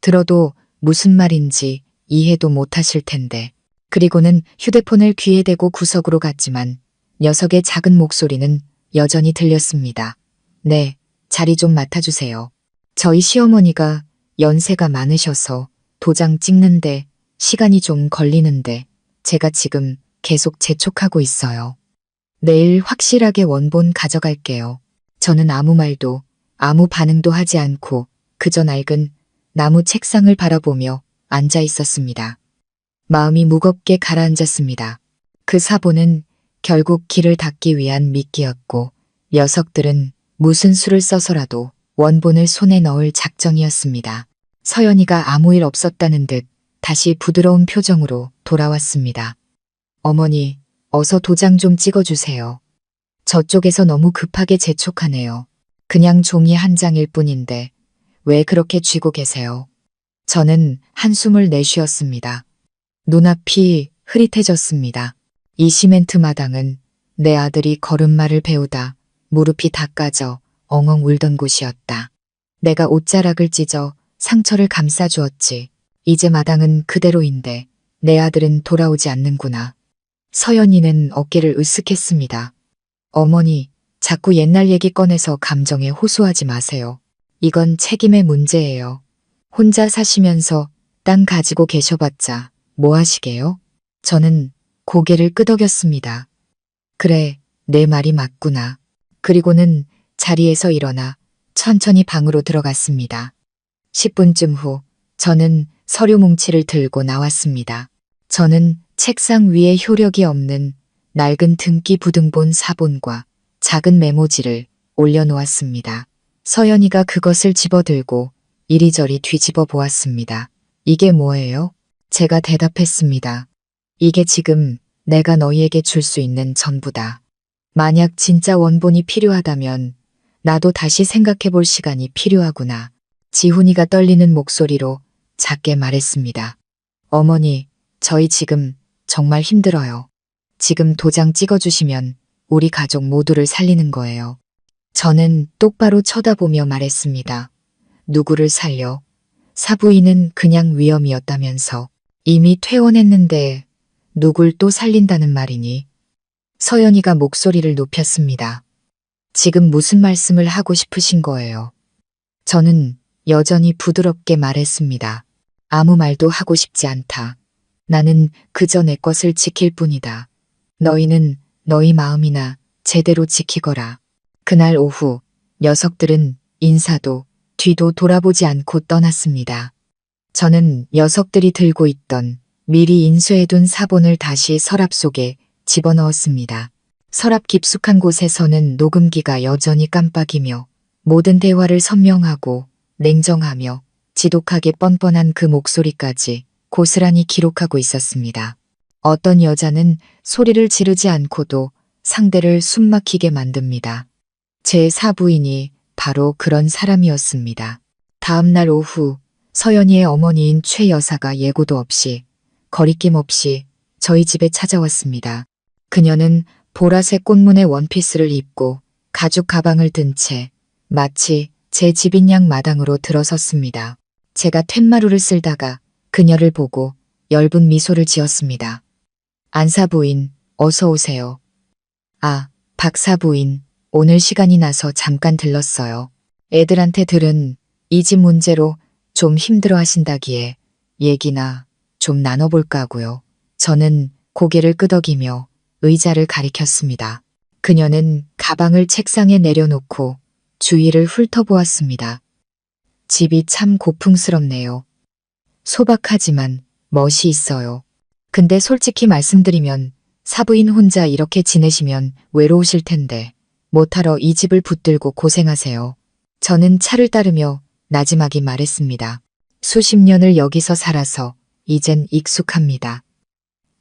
[SPEAKER 1] 들어도 무슨 말인지 이해도 못하실 텐데. 그리고는 휴대폰을 귀에 대고 구석으로 갔지만 녀석의 작은 목소리는 여전히 들렸습니다. 네, 자리 좀 맡아주세요. 저희 시어머니가 연세가 많으셔서 도장 찍는데 시간이 좀 걸리는데 제가 지금 계속 재촉하고 있어요. 내일 확실하게 원본 가져갈게요. 저는 아무 말도 아무 반응도 하지 않고 그저 낡은 나무 책상을 바라보며 앉아 있었습니다. 마음이 무겁게 가라앉았습니다. 그 사본은 결국 길을 닦기 위한 미끼였고 녀석들은 무슨 수를 써서라도 원본을 손에 넣을 작정이었습니다. 서연이가 아무 일 없었다는 듯 다시 부드러운 표정으로 돌아왔습니다. 어머니, 어서 도장 좀 찍어주세요. 저쪽에서 너무 급하게 재촉하네요. 그냥 종이 한 장일 뿐인데 왜 그렇게 쥐고 계세요? 저는 한숨을 내쉬었습니다. 눈앞이 흐릿해졌습니다. 이 시멘트 마당은 내 아들이 걸음마를 배우다 무릎이 다 까져 엉엉 울던 곳이었다. 내가 옷자락을 찢어 상처를 감싸주었지. 이제 마당은 그대로인데 내 아들은 돌아오지 않는구나. 서연이는 어깨를 으쓱했습니다. 어머니, 자꾸 옛날 얘기 꺼내서 감정에 호소하지 마세요. 이건 책임의 문제예요. 혼자 사시면서 땅 가지고 계셔봤자 뭐 하시게요? 저는 고개를 끄덕였습니다. 그래, 내 말이 맞구나. 그리고는 자리에서 일어나 천천히 방으로 들어갔습니다. 10분쯤 후 저는 서류 뭉치를 들고 나왔습니다. 저는 책상 위에 효력이 없는 낡은 등기 부등본 사본과 작은 메모지를 올려놓았습니다. 서연이가 그것을 집어들고 이리저리 뒤집어 보았습니다. 이게 뭐예요? 제가 대답했습니다. 이게 지금 내가 너희에게 줄 수 있는 전부다. 만약 진짜 원본이 필요하다면 나도 다시 생각해 볼 시간이 필요하구나. 지훈이가 떨리는 목소리로 작게 말했습니다. 어머니, 저희 지금 정말 힘들어요. 지금 도장 찍어주시면 우리 가족 모두를 살리는 거예요. 저는 똑바로 쳐다보며 말했습니다. 누구를 살려? 사부인은 그냥 위험이었다면서. 이미 퇴원했는데 누굴 또 살린다는 말이니? 서연이가 목소리를 높였습니다. 지금 무슨 말씀을 하고 싶으신 거예요? 저는 여전히 부드럽게 말했습니다. 아무 말도 하고 싶지 않다. 나는 그저 내 것을 지킬 뿐이다. 너희는 너희 마음이나 제대로 지키거라. 그날 오후 녀석들은 인사도 뒤도 돌아보지 않고 떠났습니다. 저는 녀석들이 들고 있던 미리 인쇄해둔 사본을 다시 서랍 속에 집어넣었습니다. 서랍 깊숙한 곳에서는 녹음기가 여전히 깜빡이며 모든 대화를 선명하고 냉정하며 지독하게 뻔뻔한 그 목소리까지 고스란히 기록하고 있었습니다. 어떤 여자는 소리를 지르지 않고도 상대를 숨막히게 만듭니다. 제 사부인이 바로 그런 사람이었습니다. 다음 날 오후 서연이의 어머니인 최 여사가 예고도 없이 거리낌 없이 저희 집에 찾아왔습니다. 그녀는 보라색 꽃무늬 원피스를 입고 가죽 가방을 든 채 마치 제 집인 양 마당으로 들어섰습니다. 제가 툇마루를 쓸다가 그녀를 보고 엷은 미소를 지었습니다. 안사부인, 어서 오세요. 아, 박사부인, 오늘 시간이 나서 잠깐 들렀어요. 애들한테 들은 이 집 문제로 좀 힘들어 하신다기에 얘기나 좀 나눠볼까 하고요. 저는 고개를 끄덕이며 의자를 가리켰습니다. 그녀는 가방을 책상에 내려놓고 주위를 훑어보았습니다. 집이 참 고풍스럽네요. 소박하지만 멋이 있어요. 근데 솔직히 말씀드리면 사부인 혼자 이렇게 지내시면 외로우실 텐데 못하러 이 집을 붙들고 고생하세요. 저는 차를 따르며 나지막이 말했습니다. 수십 년을 여기서 살아서 이젠 익숙합니다.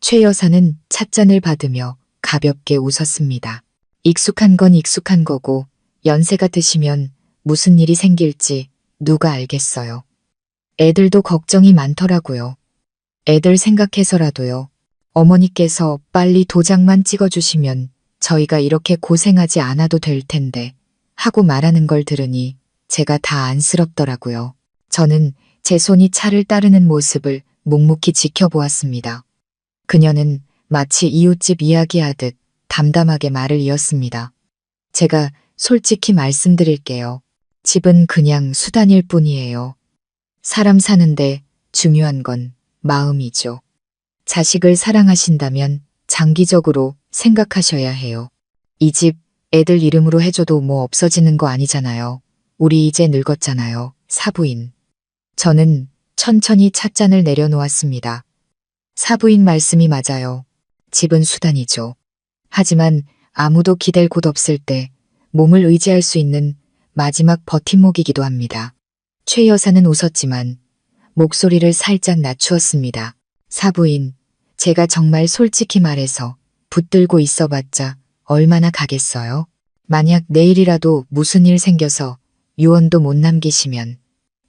[SPEAKER 1] 최 여사는 찻잔을 받으며 가볍게 웃었습니다. 익숙한 건 익숙한 거고 연세가 드시면 무슨 일이 생길지 누가 알겠어요. 애들도 걱정이 많더라고요. 애들 생각해서라도요. 어머니께서 빨리 도장만 찍어주시면 저희가 이렇게 고생하지 않아도 될 텐데 하고 말하는 걸 들으니 제가 다 안쓰럽더라고요. 저는 제 손이 차를 따르는 모습을 묵묵히 지켜보았습니다. 그녀는 마치 이웃집 이야기하듯 담담하게 말을 이었습니다. 제가 솔직히 말씀드릴게요. 집은 그냥 수단일 뿐이에요. 사람 사는데 중요한 건 마음이죠. 자식을 사랑하신다면 장기적으로 생각하셔야 해요. 이 집 애들 이름으로 해줘도 뭐 없어지는 거 아니잖아요. 우리 이제 늙었잖아요. 사부인. 저는 천천히 찻잔을 내려놓았습니다. 사부인 말씀이 맞아요. 집은 수단이죠. 하지만 아무도 기댈 곳 없을 때 몸을 의지할 수 있는 마지막 버팀목이기도 합니다. 최 여사는 웃었지만 목소리를 살짝 낮추었습니다. 사부인, 제가 정말 솔직히 말해서 붙들고 있어봤자 얼마나 가겠어요? 만약 내일이라도 무슨 일 생겨서 유언도 못 남기시면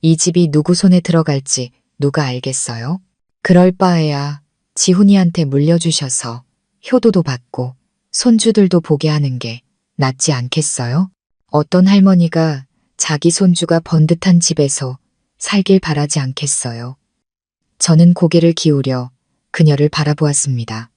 [SPEAKER 1] 이 집이 누구 손에 들어갈지 누가 알겠어요? 그럴 바에야 지훈이한테 물려주셔서 효도도 받고 손주들도 보게 하는 게 낫지 않겠어요? 어떤 할머니가 자기 손주가 번듯한 집에서 살길 바라지 않겠어요? 저는 고개를 기울여 그녀를 바라보았습니다.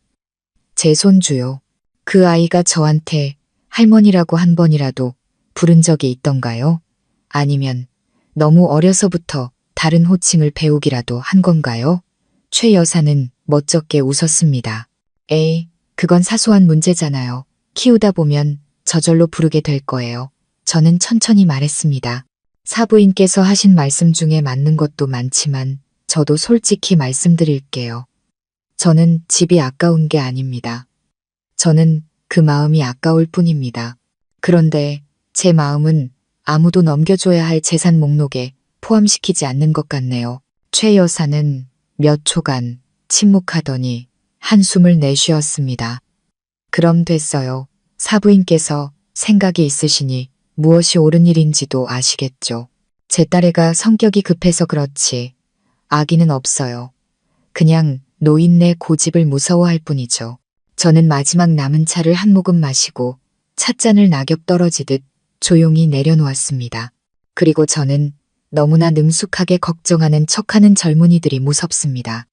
[SPEAKER 1] 제 손주요. 그 아이가 저한테 할머니라고 한 번이라도 부른 적이 있던가요? 아니면 너무 어려서부터 다른 호칭을 배우기라도 한 건가요? 최 여사는 멋쩍게 웃었습니다. 에이, 그건 사소한 문제잖아요. 키우다 보면 저절로 부르게 될 거예요. 저는 천천히 말했습니다. 사부인께서 하신 말씀 중에 맞는 것도 많지만 저도 솔직히 말씀드릴게요. 저는 집이 아까운 게 아닙니다. 저는 그 마음이 아까울 뿐입니다. 그런데 제 마음은 아무도 넘겨줘야 할 재산 목록에 포함시키지 않는 것 같네요. 최 여사는 몇 초간 침묵하더니 한숨을 내쉬었습니다. 그럼 됐어요. 사부인께서 생각이 있으시니 무엇이 옳은 일인지도 아시겠죠. 제 딸애가 성격이 급해서 그렇지 악의는 없어요. 그냥 노인네 고집을 무서워할 뿐이죠. 저는 마지막 남은 차를 한 모금 마시고 찻잔을 낙엽 떨어지듯 조용히 내려놓았습니다. 그리고 저는 너무나 능숙하게 걱정하는 척하는 젊은이들이 무섭습니다.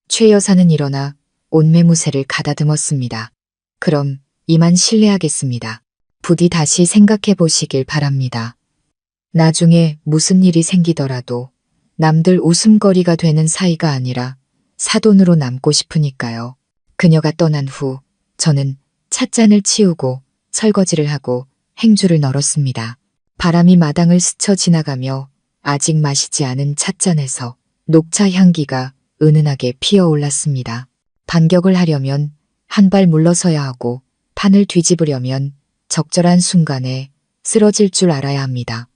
[SPEAKER 1] 최 여사는 일어나 옷매무새를 가다듬었습니다. 그럼 이만 실례하겠습니다. 부디 다시 생각해 보시길 바랍니다. 나중에 무슨 일이 생기더라도 남들 웃음거리가 되는 사이가 아니라 사돈으로 남고 싶으니까요. 그녀가 떠난 후 저는 찻잔을 치우고 설거지를 하고 행주를 널었습니다. 바람이 마당을 스쳐 지나가며 아직 마시지 않은 찻잔에서 녹차 향기가 은은하게 피어올랐습니다. 반격을 하려면 한 발 물러서야 하고 판을 뒤집으려면 적절한 순간에 쓰러질 줄 알아야 합니다.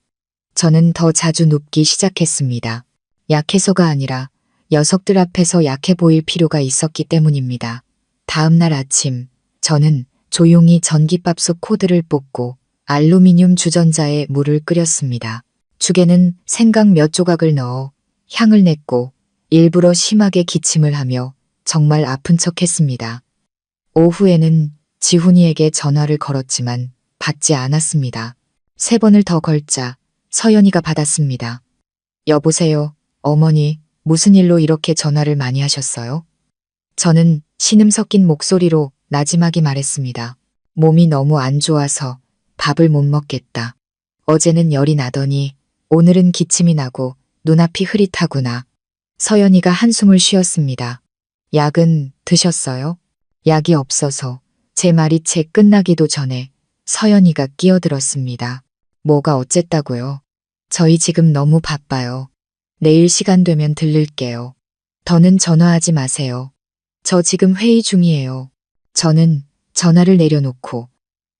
[SPEAKER 1] 저는 더 자주 눕기 시작했습니다. 약해서가 아니라 녀석들 앞에서 약해 보일 필요가 있었기 때문입니다. 다음 날 아침 저는 조용히 전기밥솥 코드를 뽑고 알루미늄 주전자에 물을 끓였습니다. 죽에는 생강 몇 조각을 넣어 향을 냈고 일부러 심하게 기침을 하며 정말 아픈 척했습니다. 오후에는 지훈이에게 전화를 걸었지만 받지 않았습니다. 3번을 더 걸자 서연이가 받았습니다. 여보세요, 어머니, 무슨 일로 이렇게 전화를 많이 하셨어요? 저는 신음 섞인 목소리로 나지막이 말했습니다. 몸이 너무 안 좋아서 밥을 못 먹겠다. 어제는 열이 나더니 오늘은 기침이 나고 눈앞이 흐릿하구나. 서연이가 한숨을 쉬었습니다. 약은 드셨어요? 약이 없어서 제 말이 채 끝나기도 전에 서연이가 끼어들었습니다. 뭐가 어쨌다고요? 저희 지금 너무 바빠요. 내일 시간 되면 들를게요. 더는 전화하지 마세요. 저 지금 회의 중이에요. 저는 전화를 내려놓고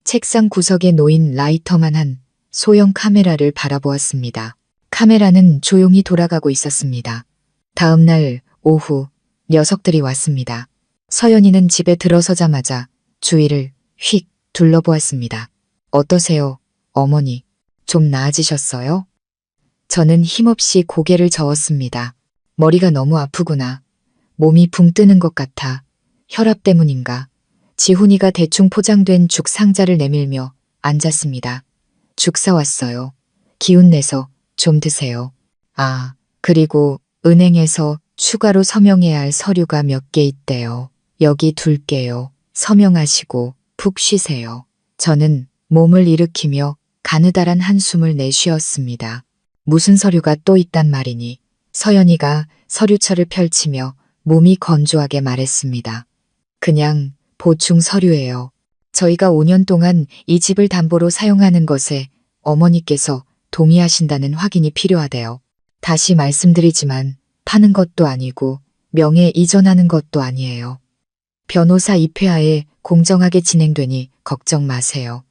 [SPEAKER 1] 책상 구석에 놓인 라이터만한 소형 카메라를 바라보았습니다. 카메라는 조용히 돌아가고 있었습니다. 다음 날 오후 녀석들이 왔습니다. 서연이는 집에 들어서자마자 주위를 휙 둘러보았습니다. 어떠세요, 어머니? 좀 나아지셨어요? 저는 힘없이 고개를 저었습니다. 머리가 너무 아프구나. 몸이 붕 뜨는 것 같아. 혈압 때문인가. 지훈이가 대충 포장된 죽 상자를 내밀며 앉았습니다. 죽 사왔어요. 기운 내서 좀 드세요. 아, 그리고 은행에서 추가로 서명해야 할 서류가 몇 개 있대요. 여기 둘게요. 서명하시고 푹 쉬세요. 저는 몸을 일으키며 가느다란 한숨을 내쉬었습니다. 무슨 서류가 또 있단 말이니? 서연이가 서류철을 펼치며 몸이 건조하게 말했습니다. 그냥 보충 서류예요. 저희가 5년 동안 이 집을 담보로 사용하는 것에 어머니께서 동의하신다는 확인이 필요하대요. 다시 말씀드리지만 파는 것도 아니고 명예 이전하는 것도 아니에요. 변호사 입회하에 공정하게 진행되니 걱정 마세요.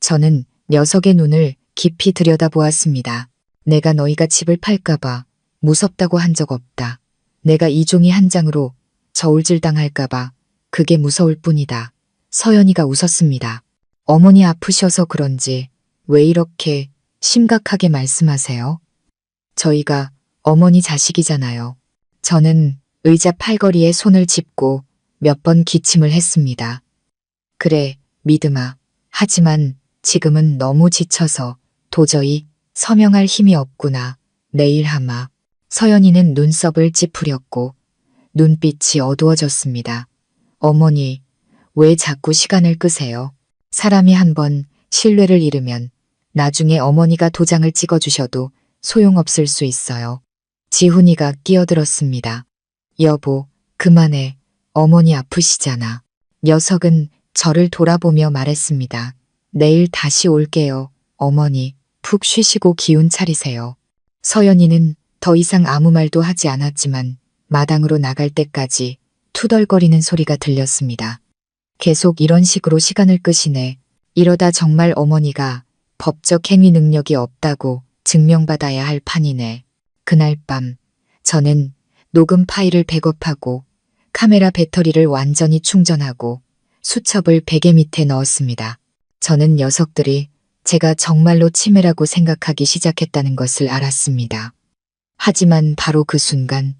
[SPEAKER 1] 저는 녀석의 눈을 깊이 들여다보았습니다. 내가 너희가 집을 팔까봐 무섭다고 한 적 없다. 내가 이 종이 한 장으로 저울질 당할까봐 그게 무서울 뿐이다. 서연이가 웃었습니다. 어머니 아프셔서 그런지 왜 이렇게 심각하게 말씀하세요? 저희가 어머니 자식이잖아요. 저는 의자 팔걸이에 손을 짚고 몇 번 기침을 했습니다. 그래, 믿음아. 하지만 지금은 너무 지쳐서 도저히 서명할 힘이 없구나. 내일 하마. 서연이는 눈썹을 찌푸렸고 눈빛이 어두워졌습니다. 어머니, 왜 자꾸 시간을 끄세요? 사람이 한번 신뢰를 잃으면 나중에 어머니가 도장을 찍어주셔도 소용없을 수 있어요. 지훈이가 끼어들었습니다. 여보, 그만해. 어머니 아프시잖아. 녀석은 저를 돌아보며 말했습니다. 내일 다시 올게요. 어머니, 푹 쉬시고 기운 차리세요. 서연이는 더 이상 아무 말도 하지 않았지만 마당으로 나갈 때까지 투덜거리는 소리가 들렸습니다. 계속 이런 식으로 시간을 끄시네. 이러다 정말 어머니가 법적 행위 능력이 없다고 증명받아야 할 판이네. 그날 밤 저는 녹음 파일을 백업하고 카메라 배터리를 완전히 충전하고 수첩을 베개 밑에 넣었습니다. 저는 녀석들이 제가 정말로 치매라고 생각하기 시작했다는 것을 알았습니다. 하지만 바로 그 순간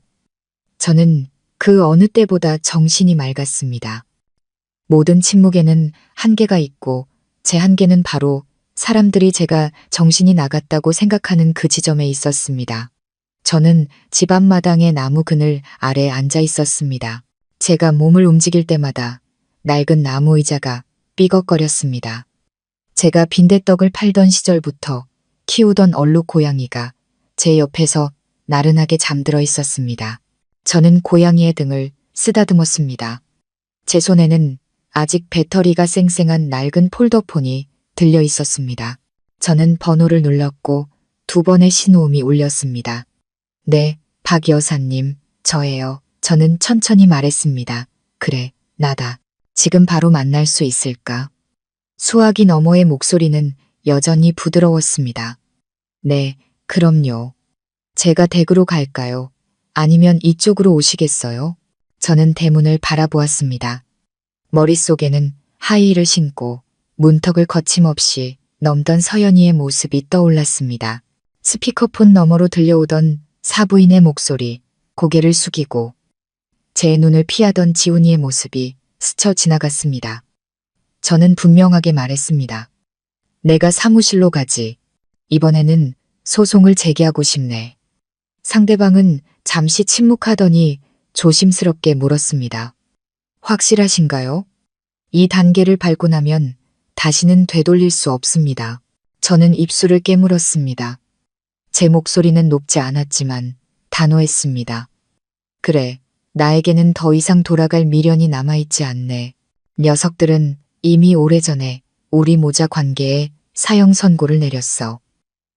[SPEAKER 1] 저는 그 어느 때보다 정신이 맑았습니다. 모든 침묵에는 한계가 있고 제 한계는 바로 사람들이 제가 정신이 나갔다고 생각하는 그 지점에 있었습니다. 저는 집 앞마당의 나무 그늘 아래 앉아 있었습니다. 제가 몸을 움직일 때마다 낡은 나무 의자가 삐걱거렸습니다. 제가 빈대떡을 팔던 시절부터 키우던 얼룩 고양이가 제 옆에서 나른하게 잠들어 있었습니다. 저는 고양이의 등을 쓰다듬었습니다. 제 손에는 아직 배터리가 쌩쌩한 낡은 폴더폰이 들려 있었습니다. 저는 번호를 눌렀고 2번의 신호음이 울렸습니다. 네, 박 여사님, 저예요. 저는 천천히 말했습니다. 그래, 나다. 지금 바로 만날 수 있을까? 수화기 너머의 목소리는 여전히 부드러웠습니다. 네, 그럼요. 제가 댁으로 갈까요? 아니면 이쪽으로 오시겠어요? 저는 대문을 바라보았습니다. 머릿속에는 하이힐을 신고 문턱을 거침없이 넘던 서연이의 모습이 떠올랐습니다. 스피커폰 너머로 들려오던 사부인의 목소리, 고개를 숙이고 제 눈을 피하던 지훈이의 모습이 스쳐 지나갔습니다. 저는 분명하게 말했습니다. 내가 사무실로 가지. 이번에는 소송을 제기하고 싶네. 상대방은 잠시 침묵하더니 조심스럽게 물었습니다. 확실하신가요? 이 단계를 밟고 나면 다시는 되돌릴 수 없습니다. 저는 입술을 깨물었습니다. 제 목소리는 높지 않았지만 단호했습니다. 그래, 나에게는 더 이상 돌아갈 미련이 남아있지 않네. 녀석들은 이미 오래전에 우리 모자 관계에 사형 선고를 내렸어.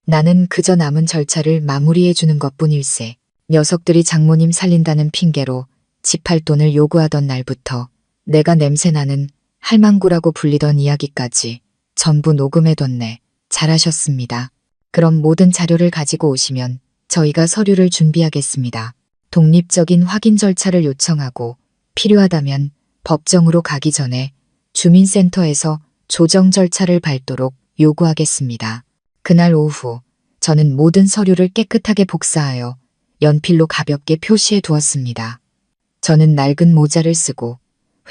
[SPEAKER 1] 나는 그저 남은 절차를 마무리해주는 것뿐일세. 녀석들이 장모님 살린다는 핑계로 집 팔 돈을 요구하던 날부터 내가 냄새나는 할망구라고 불리던 이야기까지 전부 녹음해뒀네. 잘하셨습니다. 그럼 모든 자료를 가지고 오시면 저희가 서류를 준비하겠습니다. 독립적인 확인 절차를 요청하고 필요하다면 법정으로 가기 전에 주민센터에서 조정 절차를 밟도록 요구하겠습니다. 그날 오후 저는 모든 서류를 깨끗하게 복사하여 연필로 가볍게 표시해 두었습니다. 저는 낡은 모자를 쓰고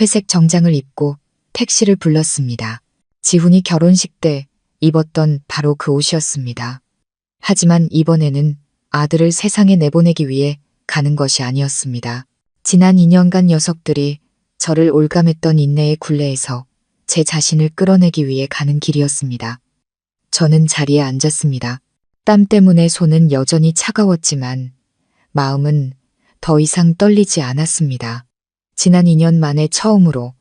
[SPEAKER 1] 회색 정장을 입고 택시를 불렀습니다. 지훈이 결혼식 때 입었던 바로 그 옷이었습니다. 하지만 이번에는 아들을 세상에 내보내기 위해 가는 것이 아니었습니다. 지난 2년간 녀석들이 저를 올감했던 인내의 굴레에서 제 자신을 끌어내기 위해 가는 길이었습니다. 저는 자리에 앉았습니다. 땀 때문에 손은 여전히 차가웠지만 마음은 더 이상 떨리지 않았습니다. 지난 2년 만에 처음으로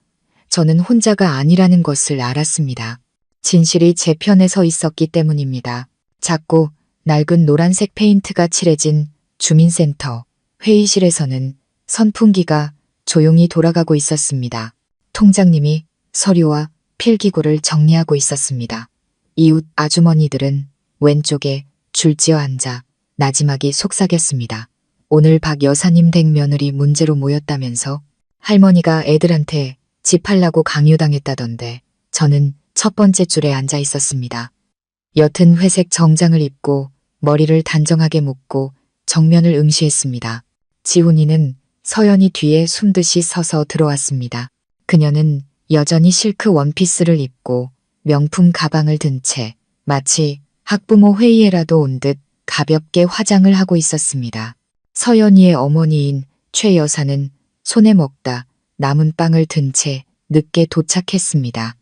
[SPEAKER 1] 저는 혼자가 아니라는 것을 알았습니다. 진실이 제 편에 서 있었기 때문입니다. 작고 낡은 노란색 페인트가 칠해진 주민센터 회의실에서는 선풍기가 조용히 돌아가고 있었습니다. 통장님이 서류와 필기구를 정리하고 있었습니다. 이웃 아주머니들은 왼쪽에 줄지어 앉아 나지막이 속삭였습니다. 오늘 박 여사님 댁 며느리 문제로 모였다면서 할머니가 애들한테 집 팔라고 강요당했다던데 저는 첫 번째 줄에 앉아 있었습니다. 옅은 회색 정장을 입고 머리를 단정하게 묶고 정면을 응시했습니다. 지훈이는 서연이 뒤에 숨듯이 서서 들어왔습니다. 그녀는 여전히 실크 원피스를 입고 명품 가방을 든 채 마치 학부모 회의에라도 온 듯 가볍게 화장을 하고 있었습니다. 서연이의 어머니인 최 여사는 손에 먹다 남은 빵을 든 채 늦게 도착했습니다.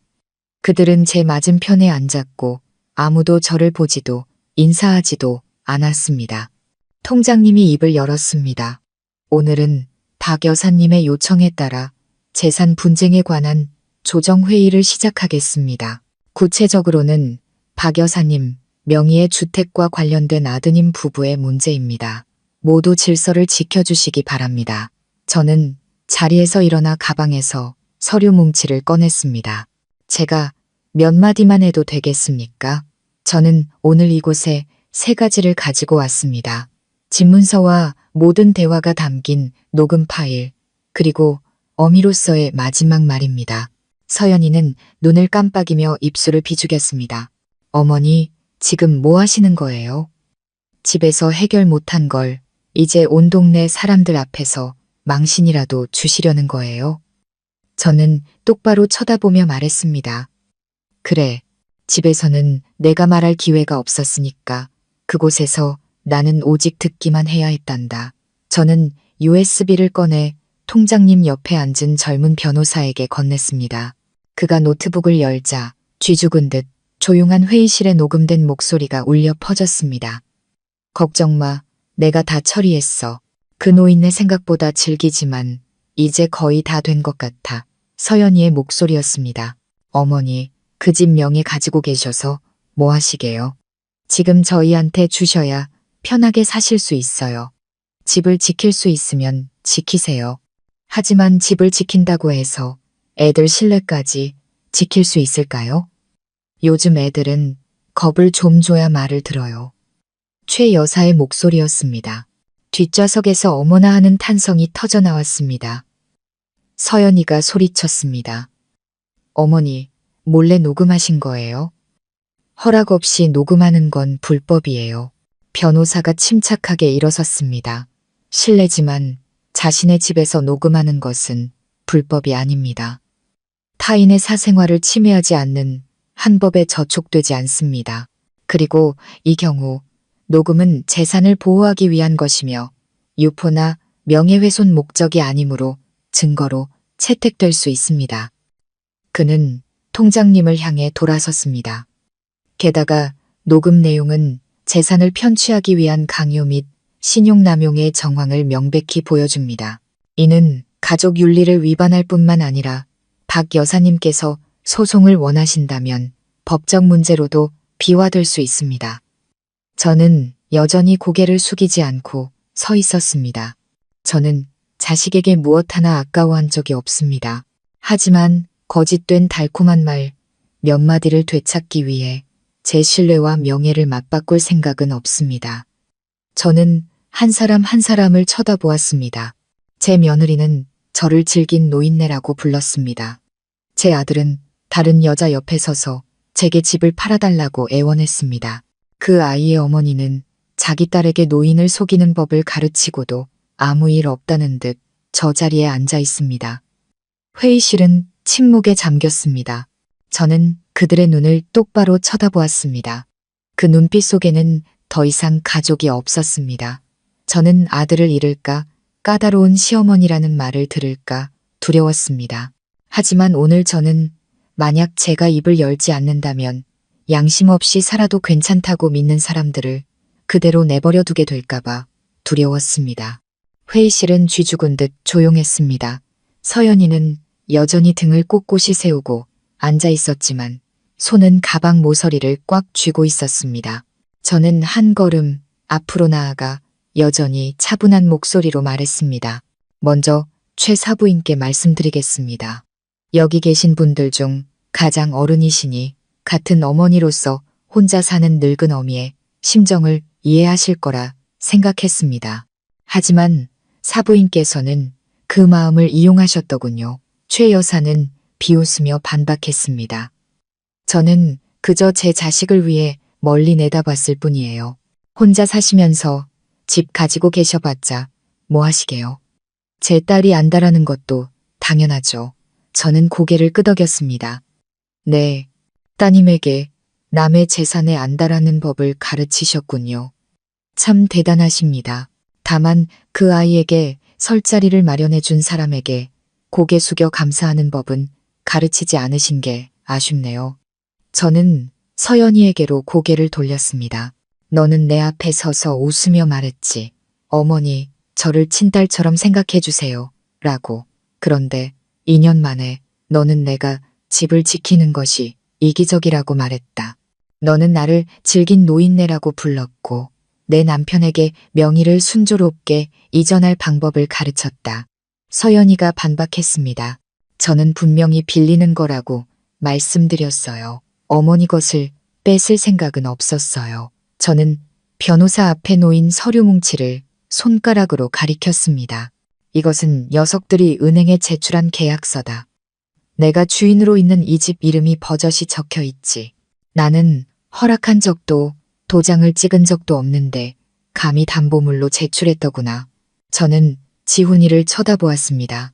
[SPEAKER 1] 그들은 제 맞은편에 앉았고 아무도 저를 보지도 인사하지도 않았습니다. 통장님이 입을 열었습니다. 오늘은 박 여사님의 요청에 따라 재산 분쟁에 관한 조정회의를 시작하겠습니다. 구체적으로는 박 여사님 명의의 주택과 관련된 아드님 부부의 문제입니다. 모두 질서를 지켜주시기 바랍니다. 저는 자리에서 일어나 가방에서 서류 뭉치를 꺼냈습니다. 제가 몇 마디만 해도 되겠습니까? 저는 오늘 이곳에 3가지를 가지고 왔습니다. 집문서와 모든 대화가 담긴 녹음 파일, 그리고 어미로서의 마지막 말입니다. 서연이는 눈을 깜빡이며 입술을 비죽였습니다. 어머니, 지금 뭐 하시는 거예요? 집에서 해결 못한 걸 이제 온 동네 사람들 앞에서 망신이라도 주시려는 거예요? 저는 똑바로 쳐다보며 말했습니다. 그래, 집에서는 내가 말할 기회가 없었으니까 그곳에서 나는 오직 듣기만 해야 했단다. 저는 USB를 꺼내 통장님 옆에 앉은 젊은 변호사에게 건넸습니다. 그가 노트북을 열자 쥐죽은 듯 조용한 회의실에 녹음된 목소리가 울려 퍼졌습니다. 걱정 마, 내가 다 처리했어. 그 노인네 생각보다 질기지만 이제 거의 다 된 것 같아. 서연이의 목소리였습니다. 어머니, 그 집 명의 가지고 계셔서 뭐 하시게요? 지금 저희한테 주셔야 편하게 사실 수 있어요. 집을 지킬 수 있으면 지키세요. 하지만 집을 지킨다고 해서 애들 신뢰까지 지킬 수 있을까요? 요즘 애들은 겁을 좀 줘야 말을 들어요. 최 여사의 목소리였습니다. 뒷좌석에서 어머나 하는 탄성이 터져 나왔습니다. 서연이가 소리쳤습니다. 어머니, 몰래 녹음하신 거예요? 허락 없이 녹음하는 건 불법이에요. 변호사가 침착하게 일어섰습니다. 실례지만 자신의 집에서 녹음하는 것은 불법이 아닙니다. 타인의 사생활을 침해하지 않는 한 법에 저촉되지 않습니다. 그리고 이 경우 녹음은 재산을 보호하기 위한 것이며 유포나 명예훼손 목적이 아니므로 증거로 채택될 수 있습니다. 그는 통장님을 향해 돌아섰습니다. 게다가 녹음 내용은 재산을 편취하기 위한 강요 및 신용남용의 정황을 명백히 보여줍니다. 이는 가족 윤리를 위반할 뿐만 아니라 박 여사님께서 소송을 원하신다면 법적 문제로도 비화될 수 있습니다. 저는 여전히 고개를 숙이지 않고 서 있었습니다. 저는 자식에게 무엇 하나 아까워한 적이 없습니다. 하지만 거짓된 달콤한 말 몇 마디를 되찾기 위해 제 신뢰와 명예를 맞바꿀 생각은 없습니다. 저는 한 사람 한 사람을 쳐다보았습니다. 제 며느리는 저를 질긴 노인네라고 불렀습니다. 제 아들은 다른 여자 옆에 서서 제게 집을 팔아달라고 애원했습니다. 그 아이의 어머니는 자기 딸에게 노인을 속이는 법을 가르치고도 아무 일 없다는 듯 저 자리에 앉아 있습니다. 회의실은 침묵에 잠겼습니다. 저는 그들의 눈을 똑바로 쳐다보았습니다. 그 눈빛 속에는 더 이상 가족이 없었습니다. 저는 아들을 잃을까, 까다로운 시어머니라는 말을 들을까 두려웠습니다. 하지만 오늘 저는 만약 제가 입을 열지 않는다면 양심 없이 살아도 괜찮다고 믿는 사람들을 그대로 내버려 두게 될까봐 두려웠습니다. 회의실은 쥐죽은 듯 조용했습니다. 서연이는 여전히 등을 꼿꼿이 세우고 앉아 있었지만 손은 가방 모서리를 꽉 쥐고 있었습니다. 저는 한 걸음 앞으로 나아가 여전히 차분한 목소리로 말했습니다. 먼저 최 사부인께 말씀드리겠습니다. 여기 계신 분들 중 가장 어른이시니 같은 어머니로서 혼자 사는 늙은 어미의 심정을 이해하실 거라 생각했습니다. 하지만 사부인께서는 그 마음을 이용하셨더군요. 최 여사는 비웃으며 반박했습니다. 저는 그저 제 자식을 위해 멀리 내다봤을 뿐이에요. 혼자 사시면서 집 가지고 계셔봤자 뭐 하시게요. 제 딸이 안다라는 것도 당연하죠. 저는 고개를 끄덕였습니다. 네, 따님에게 남의 재산에 안다라는 법을 가르치셨군요. 참 대단하십니다. 다만 그 아이에게 설 자리를 마련해 준 사람에게 고개 숙여 감사하는 법은 가르치지 않으신 게 아쉽네요. 저는 서연이에게로 고개를 돌렸습니다. 너는 내 앞에 서서 웃으며 말했지. 어머니, 저를 친딸처럼 생각해 주세요. 라고. 그런데 2년 만에 너는 내가 집을 지키는 것이 이기적이라고 말했다. 너는 나를 질긴 노인네라고 불렀고 내 남편에게 명의를 순조롭게 이전할 방법을 가르쳤다. 서연이가 반박했습니다. 저는 분명히 빌리는 거라고 말씀드렸어요. 어머니 것을 뺏을 생각은 없었어요. 저는 변호사 앞에 놓인 서류 뭉치를 손가락으로 가리켰습니다. 이것은 녀석들이 은행에 제출한 계약서다. 내가 주인으로 있는 이 집 이름이 버젓이 적혀 있지. 나는 허락한 적도 도장을 찍은 적도 없는데 감히 담보물로 제출했더구나. 저는 지훈이를 쳐다보았습니다.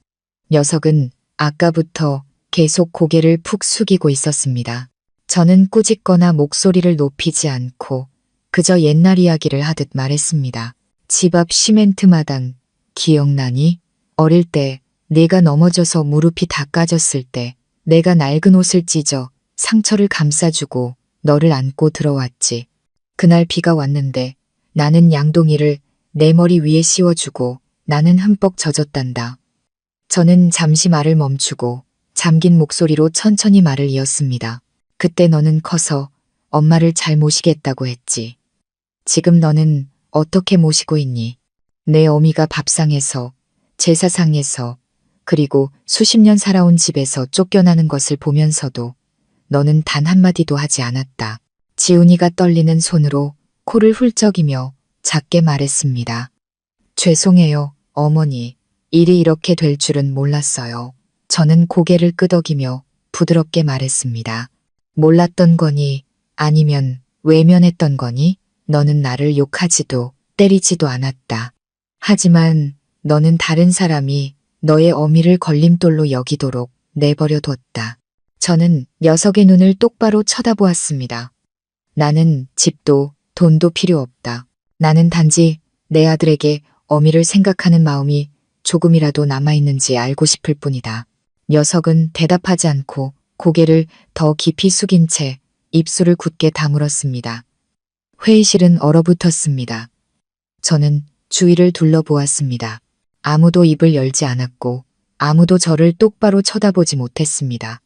[SPEAKER 1] 녀석은 아까부터 계속 고개를 푹 숙이고 있었습니다. 저는 꾸짖거나 목소리를 높이지 않고 그저 옛날 이야기를 하듯 말했습니다. 집 앞 시멘트 마당 기억나니? 어릴 때 네가 넘어져서 무릎이 다 까졌을 때 내가 낡은 옷을 찢어 상처를 감싸주고 너를 안고 들어왔지. 그날 비가 왔는데 나는 양동이를 내 머리 위에 씌워주고 나는 흠뻑 젖었단다. 저는 잠시 말을 멈추고 잠긴 목소리로 천천히 말을 이었습니다. 그때 너는 커서 엄마를 잘 모시겠다고 했지. 지금 너는 어떻게 모시고 있니? 내 어미가 밥상에서, 제사상에서, 그리고 수십 년 살아온 집에서 쫓겨나는 것을 보면서도 너는 단 한마디도 하지 않았다. 지훈이가 떨리는 손으로 코를 훌쩍이며 작게 말했습니다. 죄송해요, 어머니. 일이 이렇게 될 줄은 몰랐어요. 저는 고개를 끄덕이며 부드럽게 말했습니다. 몰랐던 거니? 아니면 외면했던 거니? 너는 나를 욕하지도 때리지도 않았다. 하지만 너는 다른 사람이 너의 어미를 걸림돌로 여기도록 내버려 뒀다. 저는 녀석의 눈을 똑바로 쳐다보았습니다. 나는 집도 돈도 필요 없다. 나는 단지 내 아들에게 어미를 생각하는 마음이 조금이라도 남아있는지 알고 싶을 뿐이다. 녀석은 대답하지 않고 고개를 더 깊이 숙인 채 입술을 굳게 다물었습니다. 회의실은 얼어붙었습니다. 저는 주위를 둘러보았습니다. 아무도 입을 열지 않았고 아무도 저를 똑바로 쳐다보지 못했습니다.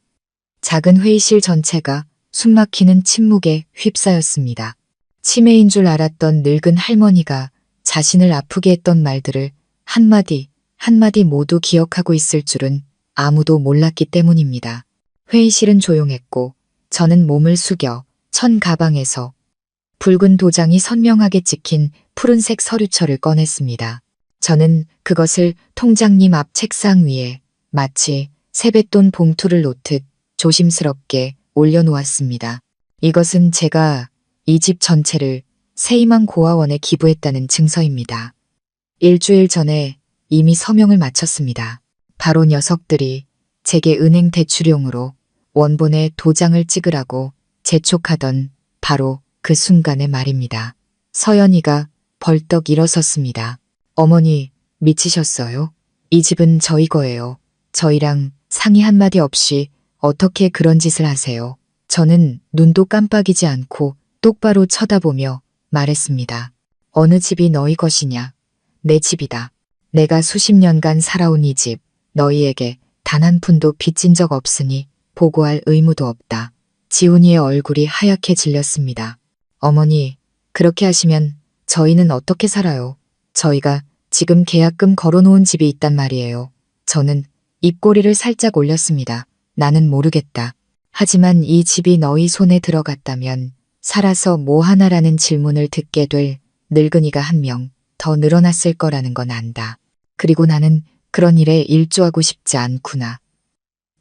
[SPEAKER 1] 작은 회의실 전체가 숨막히는 침묵에 휩싸였습니다. 치매인 줄 알았던 늙은 할머니가 자신을 아프게 했던 말들을 한마디 한마디 모두 기억하고 있을 줄은 아무도 몰랐기 때문입니다. 회의실은 조용했고 저는 몸을 숙여 천 가방에서 붉은 도장이 선명하게 찍힌 푸른색 서류철을 꺼냈습니다. 저는 그것을 통장님 앞 책상 위에 마치 세뱃돈 봉투를 놓듯 조심스럽게 올려놓았습니다. 이것은 제가 이 집 전체를 세이만 고아원에 기부했다는 증서입니다. 일주일 전에 이미 서명을 마쳤습니다. 바로 녀석들이 제게 은행 대출용으로 원본에 도장을 찍으라고 재촉하던 바로 그 순간의 말입니다. 서연이가 벌떡 일어섰습니다. 어머니, 미치셨어요? 이 집은 저희 거예요. 저희랑 상의 한마디 없이 어떻게 그런 짓을 하세요? 저는 눈도 깜빡이지 않고 똑바로 쳐다보며 말했습니다. 어느 집이 너희 것이냐? 내 집이다. 내가 수십 년간 살아온 이 집, 너희에게 단 한 푼도 빚진 적 없으니 보고할 의무도 없다. 지훈이의 얼굴이 하얗게 질렸습니다. 어머니, 그렇게 하시면 저희는 어떻게 살아요? 저희가 지금 계약금 걸어놓은 집이 있단 말이에요. 저는 입꼬리를 살짝 올렸습니다. 나는 모르겠다. 하지만 이 집이 너희 손에 들어갔다면 살아서 뭐 하나라는 질문을 듣게 될 늙은이가 한 명 더 늘어났을 거라는 건 안다. 그리고 나는 그런 일에 일조하고 싶지 않구나.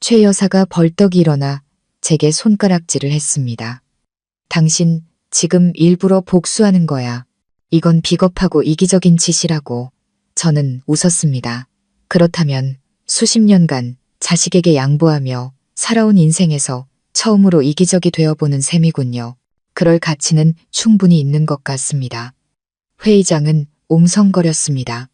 [SPEAKER 1] 최 여사가 벌떡 일어나 제게 손가락질을 했습니다. 당신 지금 일부러 복수하는 거야. 이건 비겁하고 이기적인 짓이라고. 저는 웃었습니다. 그렇다면 수십 년간 자식에게 양보하며 살아온 인생에서 처음으로 이기적이 되어보는 셈이군요. 그럴 가치는 충분히 있는 것 같습니다. 회의장은 옹성거렸습니다.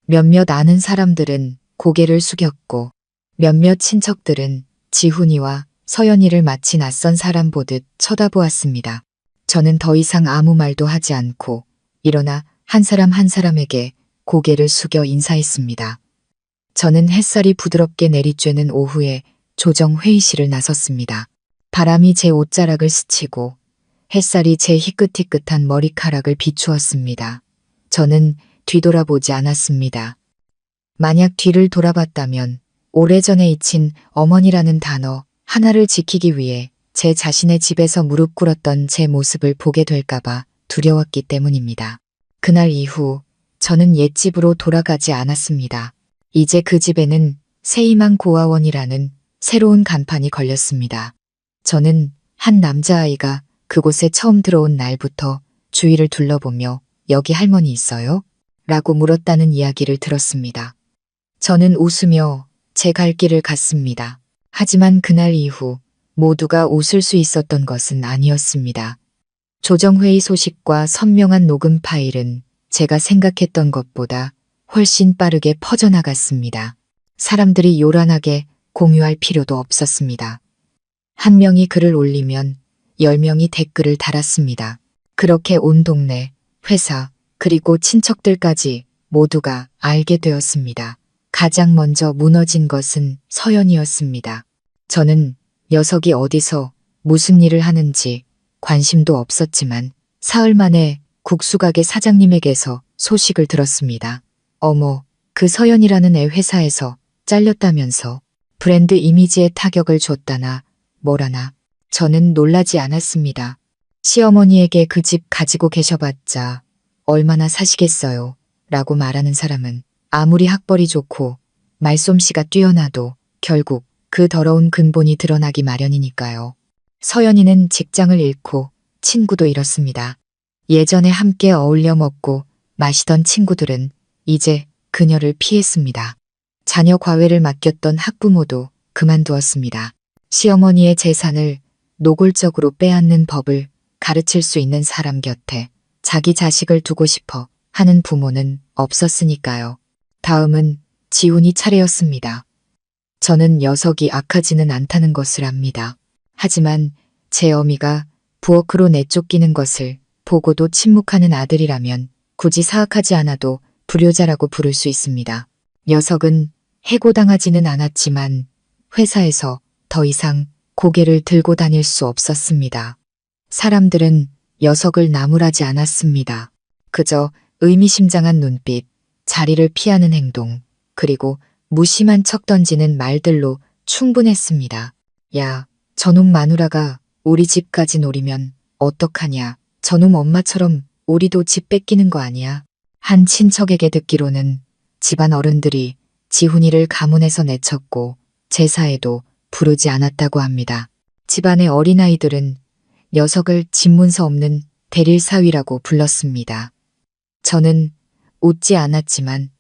[SPEAKER 1] 몇몇 아는 사람들은 고개를 숙였고 몇몇 친척들은 지훈이와 서연이를 마치 낯선 사람 보듯 쳐다보았습니다. 저는 더 이상 아무 말도 하지 않고 일어나 한 사람 한 사람에게 고개를 숙여 인사했습니다. 저는 햇살이 부드럽게 내리쬐는 오후에 조정 회의실을 나섰습니다. 바람이 제 옷자락을 스치고 햇살이 제 희끗희끗한 머리카락을 비추었습니다. 저는 뒤돌아보지 않았습니다. 만약 뒤를 돌아봤다면 오래전에 잊힌 어머니라는 단어 하나를 지키기 위해 제 자신의 집에서 무릎 꿇었던 제 모습을 보게 될까봐 두려웠기 때문입니다. 그날 이후 저는 옛집으로 돌아가지 않았습니다. 이제 그 집에는 세이만 고아원이라는 새로운 간판이 걸렸습니다. 저는 한 남자아이가 그곳에 처음 들어온 날부터 주위를 둘러보며 여기 할머니 있어요? 라고 물었다는 이야기를 들었습니다. 저는 웃으며 제 갈 길을 갔습니다. 하지만 그날 이후 모두가 웃을 수 있었던 것은 아니었습니다. 조정회의 소식과 선명한 녹음 파일은 제가 생각했던 것보다 훨씬 빠르게 퍼져나갔습니다. 사람들이 요란하게 공유할 필요도 없었습니다. 한 명이 글을 올리면 10명이 댓글을 달았습니다. 그렇게 온 동네, 회사, 그리고 친척들까지 모두가 알게 되었습니다. 가장 먼저 무너진 것은 서연이었습니다. 저는 녀석이 어디서 무슨 일을 하는지 관심도 없었지만 사흘 만에 국수가게 사장님에게서 소식을 들었습니다. 어머, 그 서연이라는 애 회사에서 잘렸다면서 브랜드 이미지에 타격을 줬다나 뭐라나. 저는 놀라지 않았습니다. 시어머니에게 그 집 가지고 계셔봤자 얼마나 사시겠어요 라고 말하는 사람은 아무리 학벌이 좋고 말솜씨가 뛰어나도 결국 그 더러운 근본이 드러나기 마련이니까요. 서연이는 직장을 잃고 친구도 잃었습니다. 예전에 함께 어울려 먹고 마시던 친구들은 이제 그녀를 피했습니다. 자녀 과외를 맡겼던 학부모도 그만두었습니다. 시어머니의 재산을 노골적으로 빼앗는 법을 가르칠 수 있는 사람 곁에 자기 자식을 두고 싶어 하는 부모는 없었으니까요. 다음은 지훈이 차례였습니다. 저는 녀석이 악하지는 않다는 것을 압니다. 하지만 제 어미가 부엌으로 내쫓기는 것을 보고도 침묵하는 아들이라면 굳이 사악하지 않아도 불효자라고 부를 수 있습니다. 녀석은 해고당하지는 않았지만 회사에서 더 이상 고개를 들고 다닐 수 없었습니다. 사람들은 녀석을 나무라지 않았습니다. 그저 의미심장한 눈빛, 자리를 피하는 행동, 그리고 무심한 척 던지는 말들로 충분했습니다. 야, 저놈 마누라가 우리 집까지 노리면 어떡하냐. 저놈 엄마처럼 우리도 집 뺏기는 거 아니야. 한 친척에게 듣기로는 집안 어른들이 지훈이를 가문에서 내쳤고 제사에도 부르지 않았다고 합니다. 집안의 어린아이들은 녀석을 집문서 없는 대릴사위라고 불렀습니다. 저는 웃지 않았지만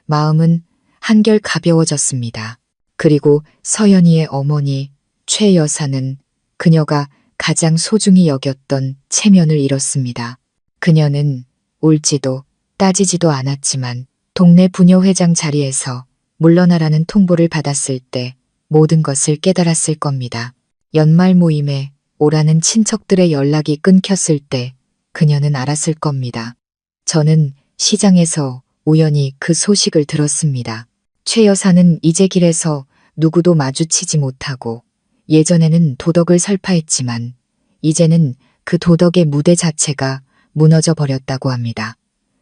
[SPEAKER 1] 마음은 한결 가벼워졌습니다. 그리고 서연이의 어머니 최 여사는 그녀가 가장 소중히 여겼던 체면을 잃었습니다. 그녀는 울지도 따지지도 않았지만 동네 부녀회장 자리에서 물러나라는 통보를 받았을 때 모든 것을 깨달았을 겁니다. 연말 모임에 오라는 친척들의 연락이 끊겼을 때 그녀는 알았을 겁니다. 저는 시장에서 우연히 그 소식을 들었습니다. 최 여사는 이제 길에서 누구도 마주치지 못하고 예전에는 도덕을 설파했지만 이제는 그 도덕의 무대 자체가 무너져 버렸다고 합니다.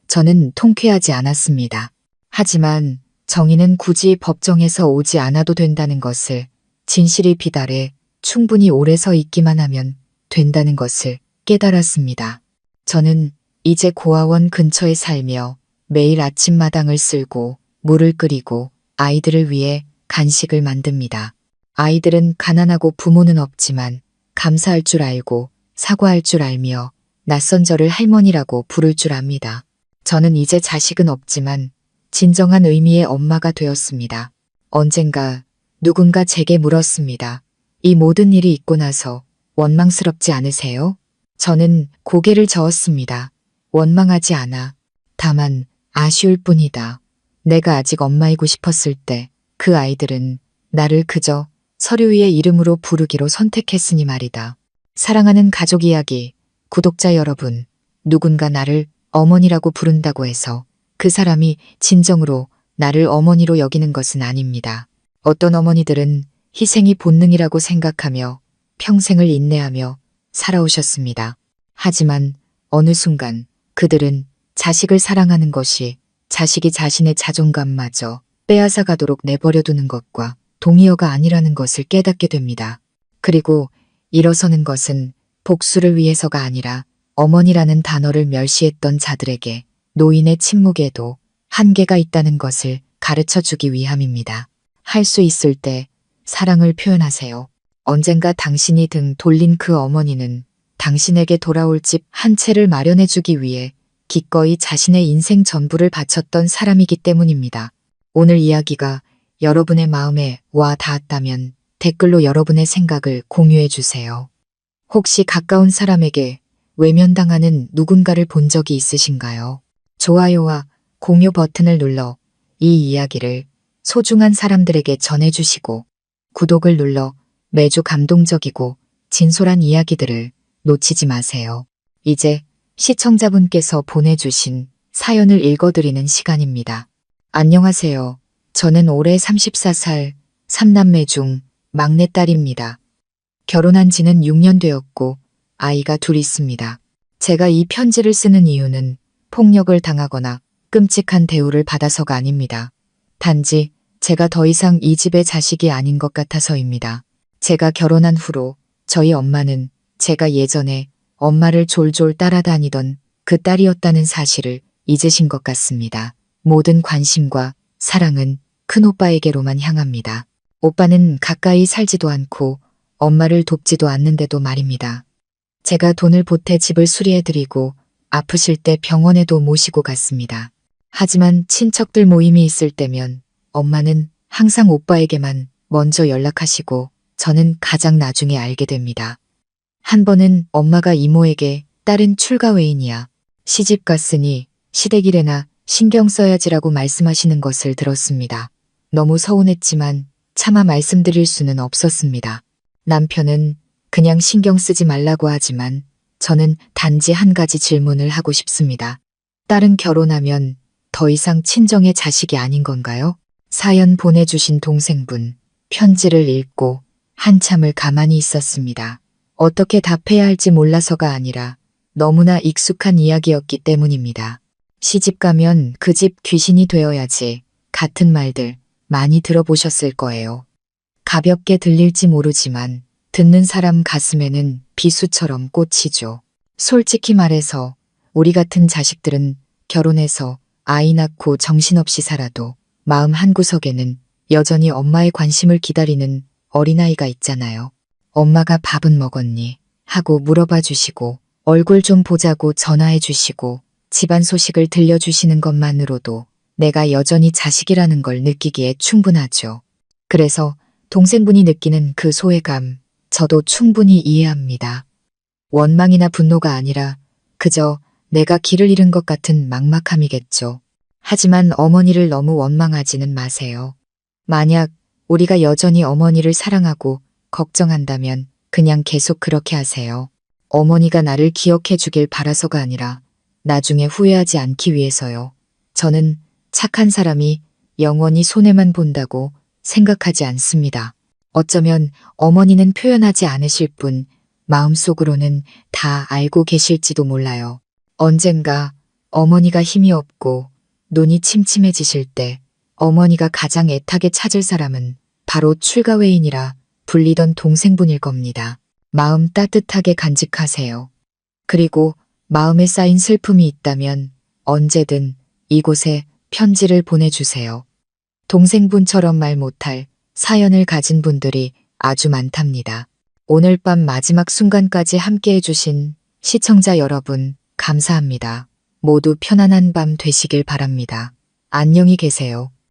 [SPEAKER 1] 저는 통쾌하지 않았습니다. 하지만 정의는 굳이 법정에서 오지 않아도 된다는 것을, 진실이 비달해 충분히 오래 서 있기만 하면 된다는 것을 깨달았습니다. 저는 이제 고아원 근처에 살며 매일 아침마당을 쓸고 물을 끓이고 아이들을 위해 간식을 만듭니다. 아이들은 가난하고 부모는 없지만 감사할 줄 알고 사과할 줄 알며 낯선 저를 할머니라고 부를 줄 압니다. 저는 이제 자식은 없지만 진정한 의미의 엄마가 되었습니다. 언젠가 누군가 제게 물었습니다. 이 모든 일이 있고 나서 원망스럽지 않으세요? 저는 고개를 저었습니다. 원망하지 않아. 다만 아쉬울 뿐이다. 내가 아직 엄마이고 싶었을 때 그 아이들은 나를 그저 서류위의 이름으로 부르기로 선택했으니 말이다. 사랑하는 가족 이야기, 구독자 여러분, 누군가 나를 어머니라고 부른다고 해서 그 사람이 진정으로 나를 어머니로 여기는 것은 아닙니다. 어떤 어머니들은 희생이 본능이라고 생각하며 평생을 인내하며 살아오셨습니다. 하지만 어느 순간 그들은 자식을 사랑하는 것이 자식이 자신의 자존감마저 빼앗아가도록 내버려두는 것과 동의어가 아니라는 것을 깨닫게 됩니다. 그리고 일어서는 것은 복수를 위해서가 아니라 어머니라는 단어를 멸시했던 자들에게 노인의 침묵에도 한계가 있다는 것을 가르쳐 주기 위함입니다. 할 수 있을 때 사랑을 표현하세요. 언젠가 당신이 등 돌린 그 어머니는 당신에게 돌아올 집 한 채를 마련해 주기 위해 기꺼이 자신의 인생 전부를 바쳤던 사람이기 때문입니다. 오늘 이야기가 여러분의 마음에 와 닿았다면 댓글로 여러분의 생각을 공유해 주세요. 혹시 가까운 사람에게 외면당하는 누군가를 본 적이 있으신가요? 좋아요와 공유 버튼을 눌러 이 이야기를 소중한 사람들에게 전해주시고 구독을 눌러 매주 감동적이고 진솔한 이야기들을 놓치지 마세요. 이제 시청자분께서 보내주신 사연을 읽어드리는 시간입니다. 안녕하세요. 저는 올해 34살 3남매 중 막내딸입니다. 결혼한 지는 6년 되었고 아이가 둘 있습니다. 제가 이 편지를 쓰는 이유는 폭력을 당하거나 끔찍한 대우를 받아서가 아닙니다. 단지 제가 더 이상 이 집의 자식이 아닌 것 같아서입니다. 제가 결혼한 후로 저희 엄마는 제가 예전에 엄마를 졸졸 따라다니던 그 딸이었다는 사실을 잊으신 것 같습니다. 모든 관심과 사랑은 큰오빠에게로만 향합니다. 오빠는 가까이 살지도 않고 엄마를 돕지도 않는데도 말입니다. 제가 돈을 보태 집을 수리해드리고 아프실 때 병원에도 모시고 갔습니다. 하지만 친척들 모임이 있을 때면 엄마는 항상 오빠에게만 먼저 연락하시고 저는 가장 나중에 알게 됩니다. 한 번은 엄마가 이모에게 딸은 출가 외인이야. 시집 갔으니 시댁일에나 신경 써야지라고 말씀하시는 것을 들었습니다. 너무 서운했지만 차마 말씀드릴 수는 없었습니다. 남편은 그냥 신경 쓰지 말라고 하지만 저는 단지 한 가지 질문을 하고 싶습니다. 딸은 결혼하면 더 이상 친정의 자식이 아닌 건가요? 사연 보내주신 동생분, 편지를 읽고 한참을 가만히 있었습니다. 어떻게 답해야 할지 몰라서가 아니라 너무나 익숙한 이야기였기 때문입니다. 시집 가면 그 집 귀신이 되어야지 같은 말들 많이 들어보셨을 거예요. 가볍게 들릴지 모르지만 듣는 사람 가슴에는 비수처럼 꽂히죠. 솔직히 말해서 우리 같은 자식들은 결혼해서 아이 낳고 정신없이 살아도 마음 한구석에는 여전히 엄마의 관심을 기다리는 어린아이가 있잖아요. 엄마가 밥은 먹었니? 하고 물어봐 주시고 얼굴 좀 보자고 전화해 주시고 집안 소식을 들려주시는 것만으로도 내가 여전히 자식이라는 걸 느끼기에 충분하죠. 그래서 동생분이 느끼는 그 소외감, 저도 충분히 이해합니다. 원망이나 분노가 아니라 그저 내가 길을 잃은 것 같은 막막함이겠죠. 하지만 어머니를 너무 원망하지는 마세요. 만약 우리가 여전히 어머니를 사랑하고 걱정한다면 그냥 계속 그렇게 하세요. 어머니가 나를 기억해 주길 바라서가 아니라 나중에 후회하지 않기 위해서요. 저는 착한 사람이 영원히 손해만 본다고 생각하지 않습니다. 어쩌면 어머니는 표현하지 않으실 뿐 마음속으로는 다 알고 계실지도 몰라요. 언젠가 어머니가 힘이 없고 눈이 침침해지실 때 어머니가 가장 애타게 찾을 사람은 바로 출가회인이라 불리던 동생분일 겁니다. 마음 따뜻하게 간직하세요. 그리고 마음에 쌓인 슬픔이 있다면 언제든 이곳에 편지를 보내주세요. 동생분처럼 말 못할 사연을 가진 분들이 아주 많답니다. 오늘 밤 마지막 순간까지 함께 해주신 시청자 여러분, 감사합니다. 모두 편안한 밤 되시길 바랍니다. 안녕히 계세요.